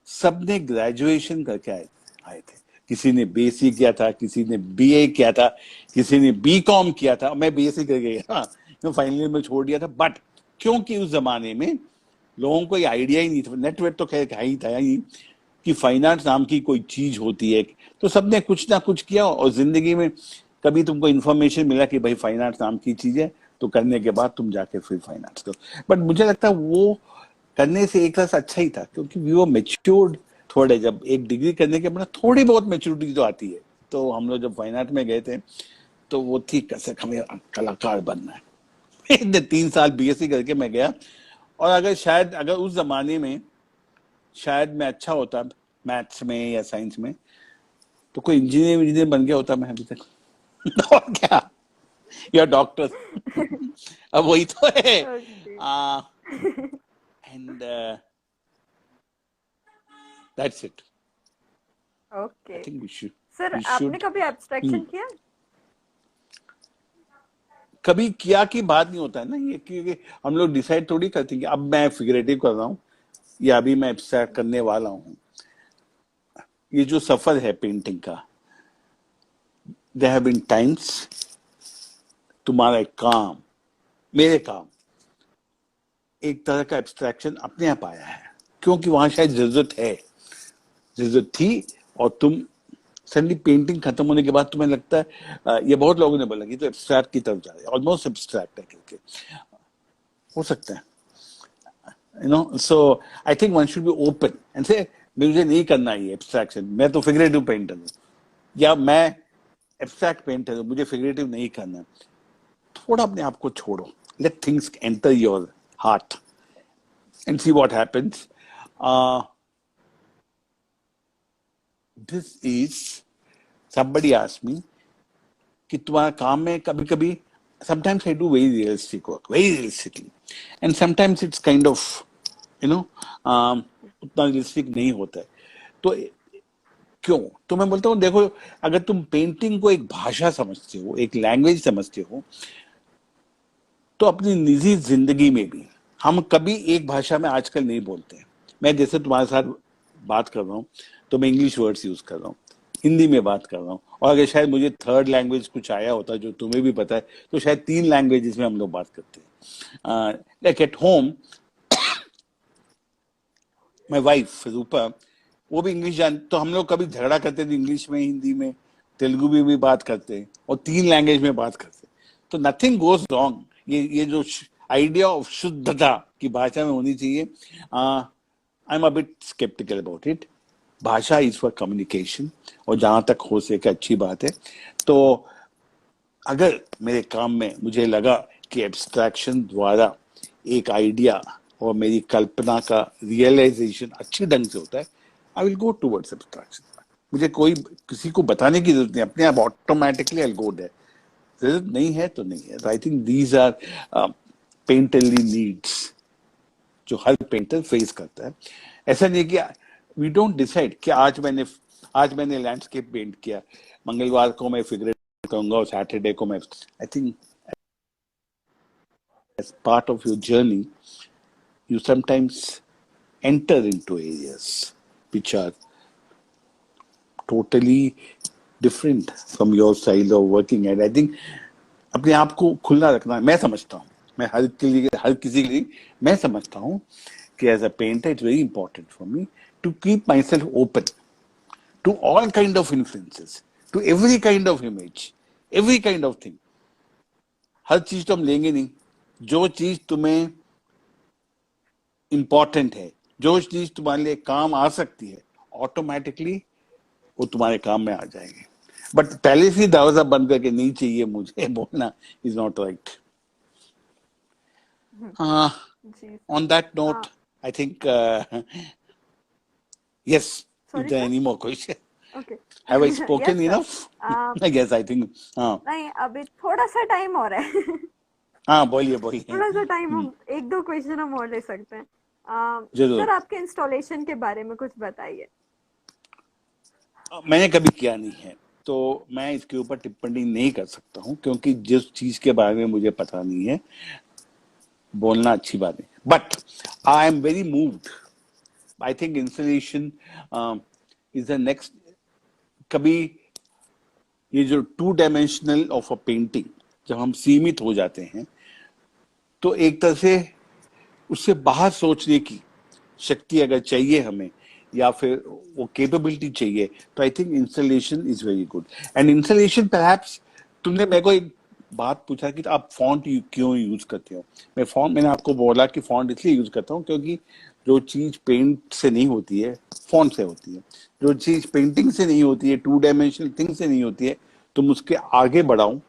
[SPEAKER 2] सबने ग्रेजुएशन करके आए थे। किसी ने बीएससी किया था, किसी ने बीए किया था, किसी ने बीकॉम किया था। मैं बीएससी करके गया, फाइनली मैं छोड़ दिया था। बट क्योंकि उस जमाने में लोगों को ये आइडिया ही नहीं था, नेटवर्क तो खैर ही था ही, कि फाइन आर्ट्स नाम की कोई चीज होती है। तो सबने कुछ ना कुछ किया, और जिंदगी में कभी तुमको इन्फॉर्मेशन मिला कि भाई फाइन आर्ट्स नाम की चीज है, तो करने के बाद तुम जाके फिर फाइन आर्ट्स करो। बट मुझे लगता है वो करने से एक तरह से अच्छा ही था, क्योंकि वी वो मेच्योर्ड थोड़े। जब एक डिग्री करने के बाद थोड़ी बहुत मेच्योरिटी तो आती है। तो हम लोग जब फाइन आर्ट में गए थे, तो वो थी कैसे हमें कलाकार बनना है। 3 साल बीएससी करके मैं गया, और अगर उस जमाने में शायद मैं अच्छा होता मैथ्स में या साइंस में, तो कोई इंजीनियर बन गया होता मैं अभी तक। और क्या, या डॉक्टर। अब वही तो है।
[SPEAKER 1] Okay.
[SPEAKER 2] And that's it. I
[SPEAKER 1] okay
[SPEAKER 2] think
[SPEAKER 1] sir,
[SPEAKER 2] we
[SPEAKER 1] आपने
[SPEAKER 2] शुड।
[SPEAKER 1] कभी एब्स्ट्रैक्शन किया?
[SPEAKER 2] कभी किया की बात नहीं होता है ना ये, क्योंकि हम लोग डिसाइड थोड़ी करते हैं कि अब मैं फिगरेटिव कर रहा हूँ या अभी मैं एब्स्ट्रैक्ट करने वाला हूँ। ये जो सफर है पेंटिंग का, देयर हैव बीन टाइम्स तुम्हारा एक काम, मेरे काम, एक तरह का एब्स्ट्रैक्शन अपने आप आया है, क्योंकि वहां शायद जरूरत थी। और तुम सडनली पेंटिंग खत्म होने के बाद तुम्हें लगता है, ये बहुत लोगों ने बोला कि तो एब्स्ट्रैक्ट की तरफ जा रहे हैं, ऑलमोस्ट एब्स्ट्रैक्ट है करके, हो सकता है, you know. So I think one should be open and से मुझे नहीं करना ये एब्स्ट्रैक्शन, मैं तो फिगरेटिव पेंटर हूँ, या मैं एब्स्ट्रैक्ट पेंटर हूँ, मुझे फिगरेटिव नहीं करना। थोड़ा अपने आप को छोड़ो, let things enter your heart and see what happens. This is, somebody asked me कि तुम्हारा काम में कभी कभी, sometimes I do very realistic work, very realistically, and sometimes it's kind of, you know, उतना रियलिस्टिक नहीं होता है। तो क्यों, तो मैं बोलता हूँ देखो, अगर तुम पेंटिंग को एक भाषा समझते हो, एक लैंग्वेज समझते हो, तो अपनी निजी जिंदगी में भी हम कभी एक भाषा में आजकल नहीं बोलते हैं। मैं जैसे तुम्हारे साथ बात कर रहा हूँ, तो मैं इंग्लिश वर्ड्स यूज कर रहा हूँ, हिंदी में बात कर रहा हूँ, और अगर शायद मुझे थर्ड लैंग्वेज कुछ आया होता जो तुम्हें भी पता है, तो शायद 3 लैंग्वेजेस में हम लोग बात करते हैं। Like at home, my wife Rupa, वो भी इंग्लिश जान, तो हम लोग कभी झगड़ा करते थे इंग्लिश में, हिंदी में, तेलुगु में भी बात करते हैं, और 3 लैंग्वेज में बात करते हैं। तो नथिंग गोज रॉन्ग। ये जो आइडिया ऑफ शुद्धता की भाषा में होनी चाहिए, I am a bit sceptical about it, भाषा इज फॉर कम्युनिकेशन, और जहां तक हो सके अच्छी बात है। तो अगर मेरे काम में मुझे लगा कि एब्स्ट्रैक्शन द्वारा एक आइडिया और मेरी कल्पना का रियलाइजेशन अच्छे ढंग से होता है, आई विल गो टूवर्ड्स एब्स्ट्रैक्शन। मुझे कोई किसी को बताने की जरूरत नहीं, अपने आप automatically I will go there. जरूरत नहीं है तो नहीं है। I think these are painterly needs जो हर पेंटर फेस करता है। ऐसा नहीं कि वी डोंट डिसाइड कि आज मैंने लैंडस्केप पेंट किया, मंगलवार को मैं फिगर करूंगा और सैटरडे को मैं, I think as part of your journey you sometimes enter into areas which are totally different from your style of working, and I think अपने आप को खुला रखना, मैं समझता हूँ, मैं हर किसी के लिए मैं समझता हूँ कि as a painter it's very important for me to keep myself open to all kind of influences, to every kind of image, every kind of thing. हर चीज तो हम लेंगे नहीं। जो चीज तुम्हें इंपॉर्टेंट है, जो चीज तुम्हारे लिए काम आ सकती है, ऑटोमेटिकली वो तुम्हारे काम में आ जाएंगे। बट पहले से दरवाजा बंद करके नहीं चाहिए मुझे बोलना इज नॉट राइट।
[SPEAKER 1] जी
[SPEAKER 2] on that note I think yes, if
[SPEAKER 1] sorry
[SPEAKER 2] there are
[SPEAKER 1] sir.
[SPEAKER 2] any more questions,
[SPEAKER 1] okay
[SPEAKER 2] have I
[SPEAKER 1] yes
[SPEAKER 2] spoken
[SPEAKER 1] sir.
[SPEAKER 2] enough? I guess I think हाँ
[SPEAKER 1] नहीं, अभी थोड़ा सा टाइम और है।
[SPEAKER 2] हाँ बोलिए बोलिए।
[SPEAKER 1] थोड़ा सा टाइम, हम एक दो क्वेश्चन हम और ले सकते हैं।
[SPEAKER 2] जरूर।
[SPEAKER 1] सर, आपके इंस्टॉलेशन के बारे में कुछ बताइए।
[SPEAKER 2] मैंने कभी किया नहीं है तो मैं इसके ऊपर टिप्पणी नहीं कर सकता हूँ, क्योंकि जिस चीज के बारे में मुझे पता नहीं है बोलना अच्छी बात है। But I am very moved. I think installation is the next. कभी ये जो 2 डायमेंशनल ऑफ अ पेंटिंग जब हम सीमित हो जाते हैं, तो एक तरह से उससे बाहर सोचने की शक्ति अगर चाहिए हमें, या फिर वो कैपेबिलिटी चाहिए, तो I think installation is very good. And installation perhaps, तुमने मेरे को एक बात पूछा कि आप फॉन्ट क्यों यूज करते हो। मैंने आपको बोला कि फॉन्ट इसलिए यूज करता हूँ क्योंकि जो चीज पेंट से नहीं होती है फॉन्ट से होती है। जो चीज पेंटिंग से नहीं होती है, 2 डायमेंशनल थिंग से नहीं होती है, तुम उसके आगे बढ़ाओ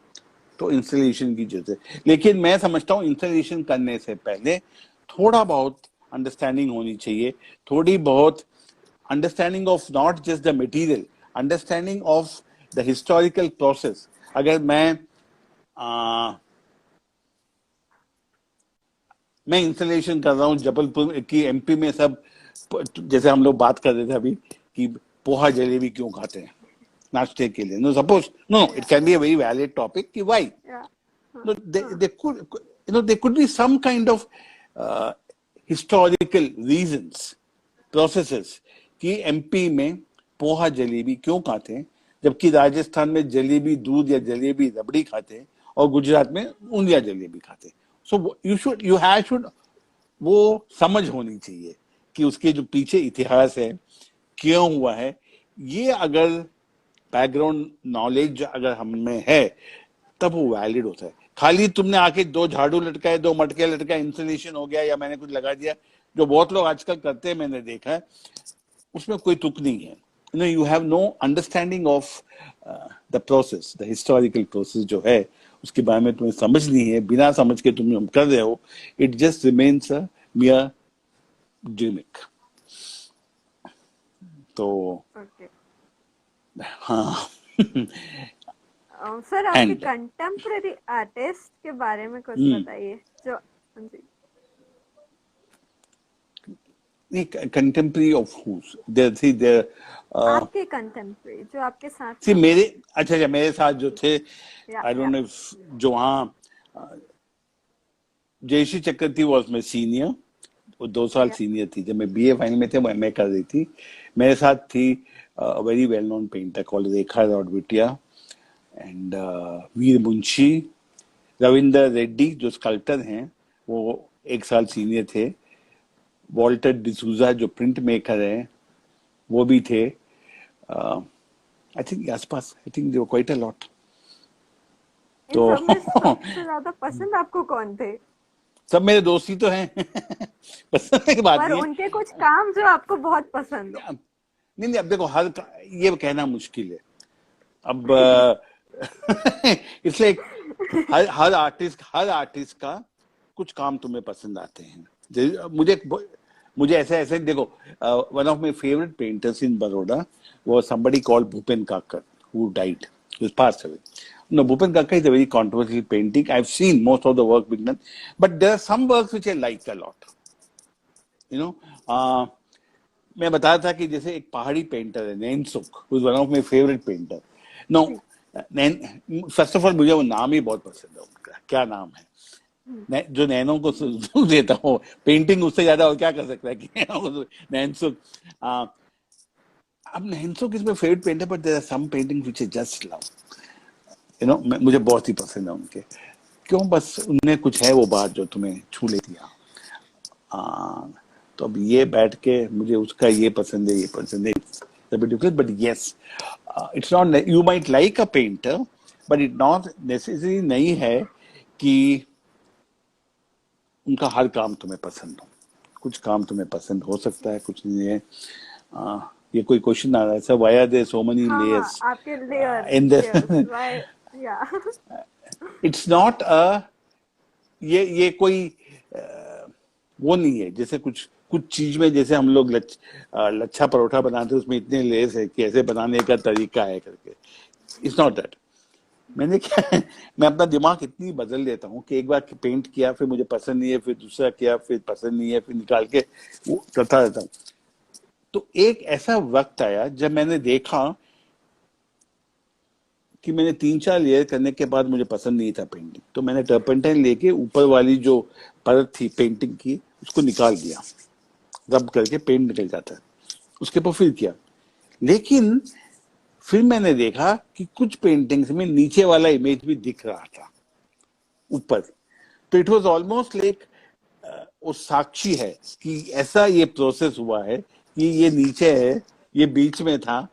[SPEAKER 2] तो इंस्टॉलेशन की जरूरत है। लेकिन मैं समझता हूँ इंस्टॉलेशन करने से पहले थोड़ा बहुत अंडरस्टैंडिंग होनी चाहिए, थोड़ी बहुत understanding of not just the material, understanding of the historical process. अगर मैं इंस्टॉलेशन कर रहा हूँ जबलपुर की एमपी में, सब जैसे हम लोग बात कर रहे थे अभी कि पोहा जलेबी क्यों खाते हैं नाश्ते के लिए, no suppose, no it can be a very valid topic कि why, no, there could be some kind of historical reasons, processes कि एमपी में पोहा जलेबी क्यों खाते हैं, जबकि राजस्थान में जलेबी दूध या जलेबी रबड़ी खाते हैं, और गुजरात में ऊंधिया जलेबी खाते हैं। सो शुड वो समझ होनी चाहिए कि उसके जो पीछे इतिहास है, क्यों हुआ है। ये अगर बैकग्राउंड नॉलेज अगर हम में है तब वो वैलिड होता है। खाली तुमने आके 2 झाड़ू लटकाए, 2 मटके लटकाए, इंस्टॉलेशन हो गया, या मैंने कुछ लगा दिया, जो बहुत लोग आजकल करते हैं मैंने देखा है, उसमें कोई तुक नहीं है। You have no understanding of the process, the historical process जो है उसके बारे में तुम्हें समझ नहीं है। बिना समझ के तुम कर रहे हो, it just remains a मियर gimmick. तो हाँ
[SPEAKER 1] सर, आपके
[SPEAKER 2] एंड
[SPEAKER 1] कंटेम्प्रेरी आर्टिस्ट के बारे में कुछ बताइए जो जी।
[SPEAKER 2] कंटेम्प्रेरी ऑफ हुज देयर
[SPEAKER 1] आपके कंटेम्प्रेरी जो आपके साथ
[SPEAKER 2] सी मेरे, अच्छा मेरे साथ जो थे, आई डोंट नो
[SPEAKER 1] या
[SPEAKER 2] इफ, जो वहाँ जयश्री चक्रवर्ती वाज माय सीनियर, वो 2 साल सीनियर थी। जब मैं बीए फाइनल में थे वो एमए कर रही थी। मेरे साथ थी very well known painter called Rekha Rodwittiya, and Vir Munshi, Ravinder Reddy जो स्कल्प्टर हैं वो 1 साल सीनियर थे, वॉल्टर डिसूजा जो प्रिंट मेकर हैं वो भी थे। आई थिंक आसपास, I think they were quite a lot.
[SPEAKER 1] इन सब में सबसे ज्यादा पसंद आपको कौन थे?
[SPEAKER 2] सब मेरे दोस्त ही तो हैं। पसंद की बात
[SPEAKER 1] पर
[SPEAKER 2] नहीं
[SPEAKER 1] उनके कुछ काम जो आपको बहुत पसंद हो।
[SPEAKER 2] है। नहीं नहीं, अब देखो ये कहना मुश्किल है अब। इसलिए हर आर्टिस्ट का कुछ काम तुम्हें पसंद आते हैं। मुझे ऐसे ऐसे देखो, one of my favourite painters in Baroda was somebody called Bhupen Kakkar, who died. He was passed away. No, Bhupen Kakkar is a very controversial painting. I've seen most of the work being done, but there are some works which I like a lot. You know, मैं बताया था कि जैसे एक पहाड़ी painter है Nainsukh, who is one of my favorite painter. No, first of all मुझे वो नाम ही बहुत पसंद है उनका। क्या नाम है? जो नैनों को सुख देता हो, पेंटिंग उससे ज्यादा और क्या कर सकता है कि नैनसुख। अब Nainsukh is my favourite painter, but there are some paintings which I just love. मुझे बहुत ही पसंद है उनके। क्यों? बस उनमें कुछ है वो बात जो तुम्हें छू लेती है। तो अब ये बैठ के मुझे उसका ये पसंद है, ये पसंद है, but yes, it's not, you might like a painter but it not necessary नहीं है कि उनका हर काम तुम्हें पसंद हो। कुछ काम तुम्हें पसंद हो सकता है, कुछ नहीं है। ये कोई क्वेश्चन आ रहा है sir, why are there so many layers
[SPEAKER 1] आपके लेयर
[SPEAKER 2] इन द
[SPEAKER 1] या
[SPEAKER 2] इट्स नॉट अ, ये कोई वो नहीं है जैसे कुछ चीज में, जैसे हम लोग लच्छा परोठा बनाते हैं उसमें इतने लेयर्स है कि ऐसे बनाने का तरीका है करके। It's not that. मैंने क्या मैं अपना दिमाग इतनी बदल देता हूँ कि एक बार पेंट किया, फिर मुझे पसंद नहीं है, फिर दूसरा किया, फिर पसंद नहीं है, फिर निकाल के वो करता रहता हूँ। तो एक ऐसा वक्त आया जब मैंने देखा कि मैंने 3-4 लेयर करने के बाद मुझे पसंद नहीं था पेंटिंग, तो मैंने टर्पेंटाइन लेके ऊपर वाली जो परत थी पेंटिंग की उसको निकाल दिया, रब करके पेंट निकल जाता है, उसके ऊपर फिर किया। लेकिन फिर मैंने देखा कि कुछ पेंटिंग्स में नीचे वाला इमेज भी दिख रहा था ऊपर, तो इट वाज ऑलमोस्ट लाइक वो साक्षी है कि ऐसा ये प्रोसेस हुआ है कि ये नीचे है, ये बीच में था,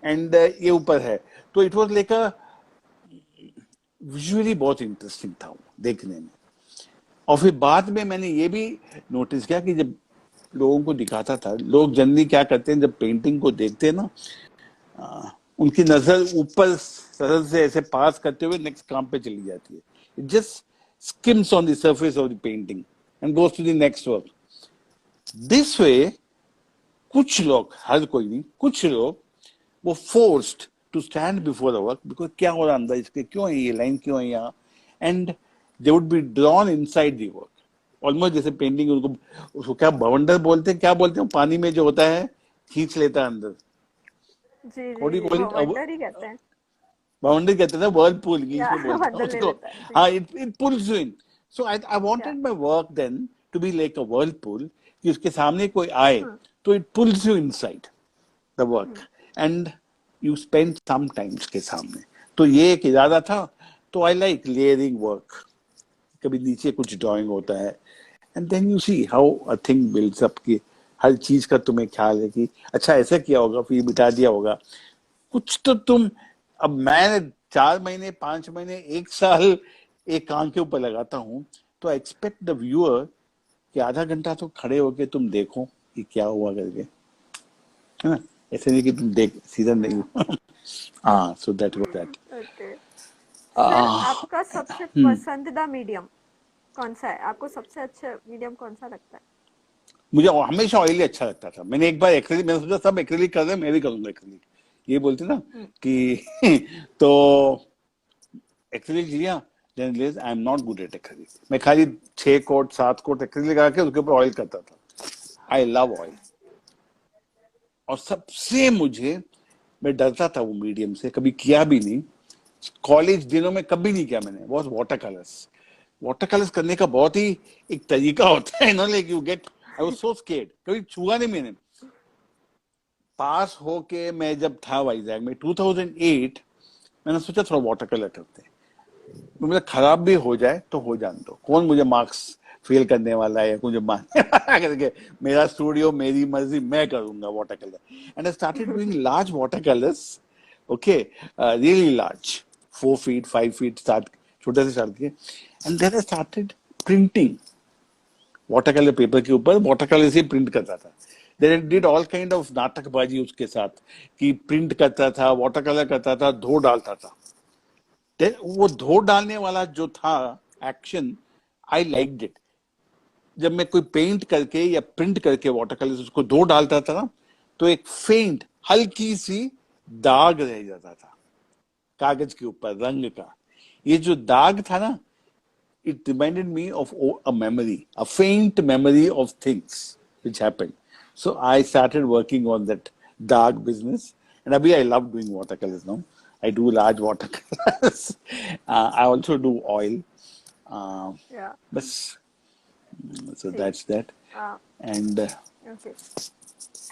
[SPEAKER 2] एंड ये ऊपर है। तो it was like a visually बहुत इंटरेस्टिंग था वो देखने में। और फिर बाद में मैंने ये भी नोटिस किया कि जब लोगों को दिखाता था, लोग जनरली क्या करते हैं, जब पेंटिंग को देखते हैं ना, उनकी नजर ऊपर सरल से ऐसे पास करते हुए नेक्स्ट काम पे चली जाती है। It just skims on the surface of the painting and goes to the next work. This way कुछ लोग, हर कोई नहीं, कुछ लोग वो forced to stand before the work, because क्या हो रहा है अंदर इसके, क्यों है ये लाइन, क्यों है यहाँ, and they would be drawn inside the work. Almost जैसे पेंटिंग उसको क्या बवंडर बोलते हैं, क्या बोलते हैं, पानी में जो होता है खींच लेता है अंदर।
[SPEAKER 1] जी
[SPEAKER 2] What do you
[SPEAKER 1] जी,
[SPEAKER 2] call
[SPEAKER 1] वो
[SPEAKER 2] it?
[SPEAKER 1] वंडर ही कहते हैं
[SPEAKER 2] बाउंड्री कहते हैं, वर्लपूल इंग्लिश
[SPEAKER 1] या
[SPEAKER 2] में बोलते हैं
[SPEAKER 1] वंडर ले
[SPEAKER 2] उसको।
[SPEAKER 1] लेता है जी।
[SPEAKER 2] हाँ, it pulls you in. So I
[SPEAKER 1] या
[SPEAKER 2] wanted my work then to be like a whirlpool, कि उसके सामने कोई आए तो it pulls you inside the work and you spend some time उसके सामने। तो ये एक इरादा था। तो आई लाइक लेयरिंग वर्क। कभी नीचे कुछ ड्राइंग होता है and then you see how a thing builds up, की हर चीज का तुम्हें ख्याल है कि अच्छा ऐसा किया होगा, फिर मिटा दिया होगा कुछ। तो तुम, अब मैं 4 महीने, 5 महीने, 1 साल एक काम के ऊपर लगाता हूँ, तो एक्सपेक्ट द व्यूअर कि आधा घंटा तो खड़े होके तुम देखो कि क्या हुआ करके, है ना? ऐसे नहीं कि तुम देख सीधा नहीं हो। हाँ, so that was that.
[SPEAKER 1] Okay sir, आपका सबसे पसंदीदा मीडियम कौन सा है? आपको सबसे अच्छा मीडियम कौन सा लगता है?
[SPEAKER 2] मुझे हमेशा ऑयली अच्छा लगता था। मैंने एक बार एक्रेलिक, मैंने सोचा सब एक्रेलिक कर रहे हैं, मैं भी करूंगा एक्रेलिक, ये बोलते ना कि तो एक्रेलिक लिया, then realise I am not good at acrylic. मैं खाली 6 कोट 7 कोट एक्रेलिक लगा के उसके ऊपर ऑयल करता था। I love oil. और सबसे मुझे, मैं डरता था वो मीडियम से, कभी किया भी नहीं, कॉलेज दिनों में कभी नहीं किया मैंने, बहुत वाटर कलर्स। वाटर कलर्स करने का बहुत ही एक तरीका होता है ना, like you get, I was so scared, कभी छुआ नहीं मैंने। पास होके मैं जब था वाइजैक में 2008, मैंने सोचा थोड़ा वाटर कलर करते हैं, तो मुझे खराब भी हो जाए तो हो जाने दो, कौन मुझे मार्क्स फेल करने वाला है या मुझे मारने वाला करके, मेरा स्टूडियो, मेरी मर्जी, मैं करूंगा water colour. And I started doing large water colours, okay, really large, 4 feet 5 feet start, छोटे से स्टार्ट किए, and then I started printing water colour paper के ऊपर, वाटर कलर से प्रिंट करता था। They did all kind of नाटकबाजी उसके साथ, कि प्रिंट करता था, वाटर कलर करता था, धो डालता था। वो धो डालने वाला जो था एक्शन, आई लाइक्ड इट। जब मैं कोई पेंट करके या प्रिंट करके वाटर कलर से उसको धो डालता था ना, तो एक फेंट हल्की सी दाग रह जाता था कागज के ऊपर रंग का। ये जो दाग था ना, it reminded me of a memory, a faint memory of things which happened. So I started working on that dark business. And Abhi, I love doing watercolors now. I do large watercolors. I also do oil. Uh,
[SPEAKER 1] या
[SPEAKER 2] bas, so
[SPEAKER 1] ठीक।
[SPEAKER 2] that's that.
[SPEAKER 1] हाँ,
[SPEAKER 2] And
[SPEAKER 1] okay.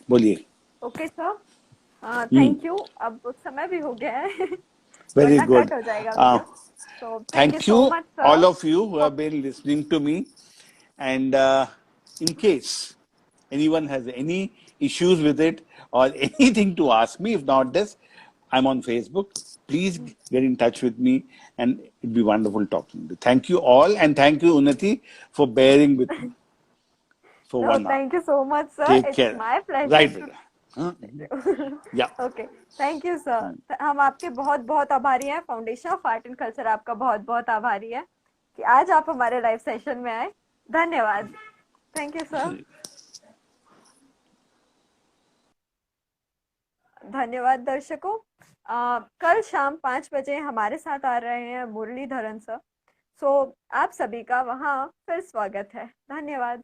[SPEAKER 2] बोलिए।
[SPEAKER 1] Okay sir,
[SPEAKER 2] Hmm.
[SPEAKER 1] Thank you. अब समय भी हो गया है
[SPEAKER 2] Very
[SPEAKER 1] वरना
[SPEAKER 2] good.
[SPEAKER 1] कट हो जाएगा
[SPEAKER 2] Uh,
[SPEAKER 1] वीडियो। तो thank you
[SPEAKER 2] Thank
[SPEAKER 1] so
[SPEAKER 2] you,
[SPEAKER 1] much sir.
[SPEAKER 2] all of you who have been listening to me. And in case anyone has any issues with it or anything to ask me, if not this, I'm on Facebook. Please get in touch with me, and it'd be wonderful talking to you. Thank you all, and thank you, Unnati, for bearing with me for
[SPEAKER 1] no,
[SPEAKER 2] 1 hour.
[SPEAKER 1] Thank you so much sir,
[SPEAKER 2] Take
[SPEAKER 1] it's
[SPEAKER 2] care.
[SPEAKER 1] My pleasure
[SPEAKER 2] Right,
[SPEAKER 1] too.
[SPEAKER 2] brother. Huh? Yeah.
[SPEAKER 1] Okay, thank you sir. हम आपके बहुत बहुत आभारी हैं, foundation of art and culture आपका बहुत बहुत आभारी है कि आज आप हमारे लाइव सेशन में आए। धन्यवाद। Thank you sir. धन्यवाद दर्शकों। कल शाम 5 बजे हमारे साथ आ रहे हैं मुरलीधरन सर। सो आप सभी का वहाँ फिर स्वागत है। धन्यवाद।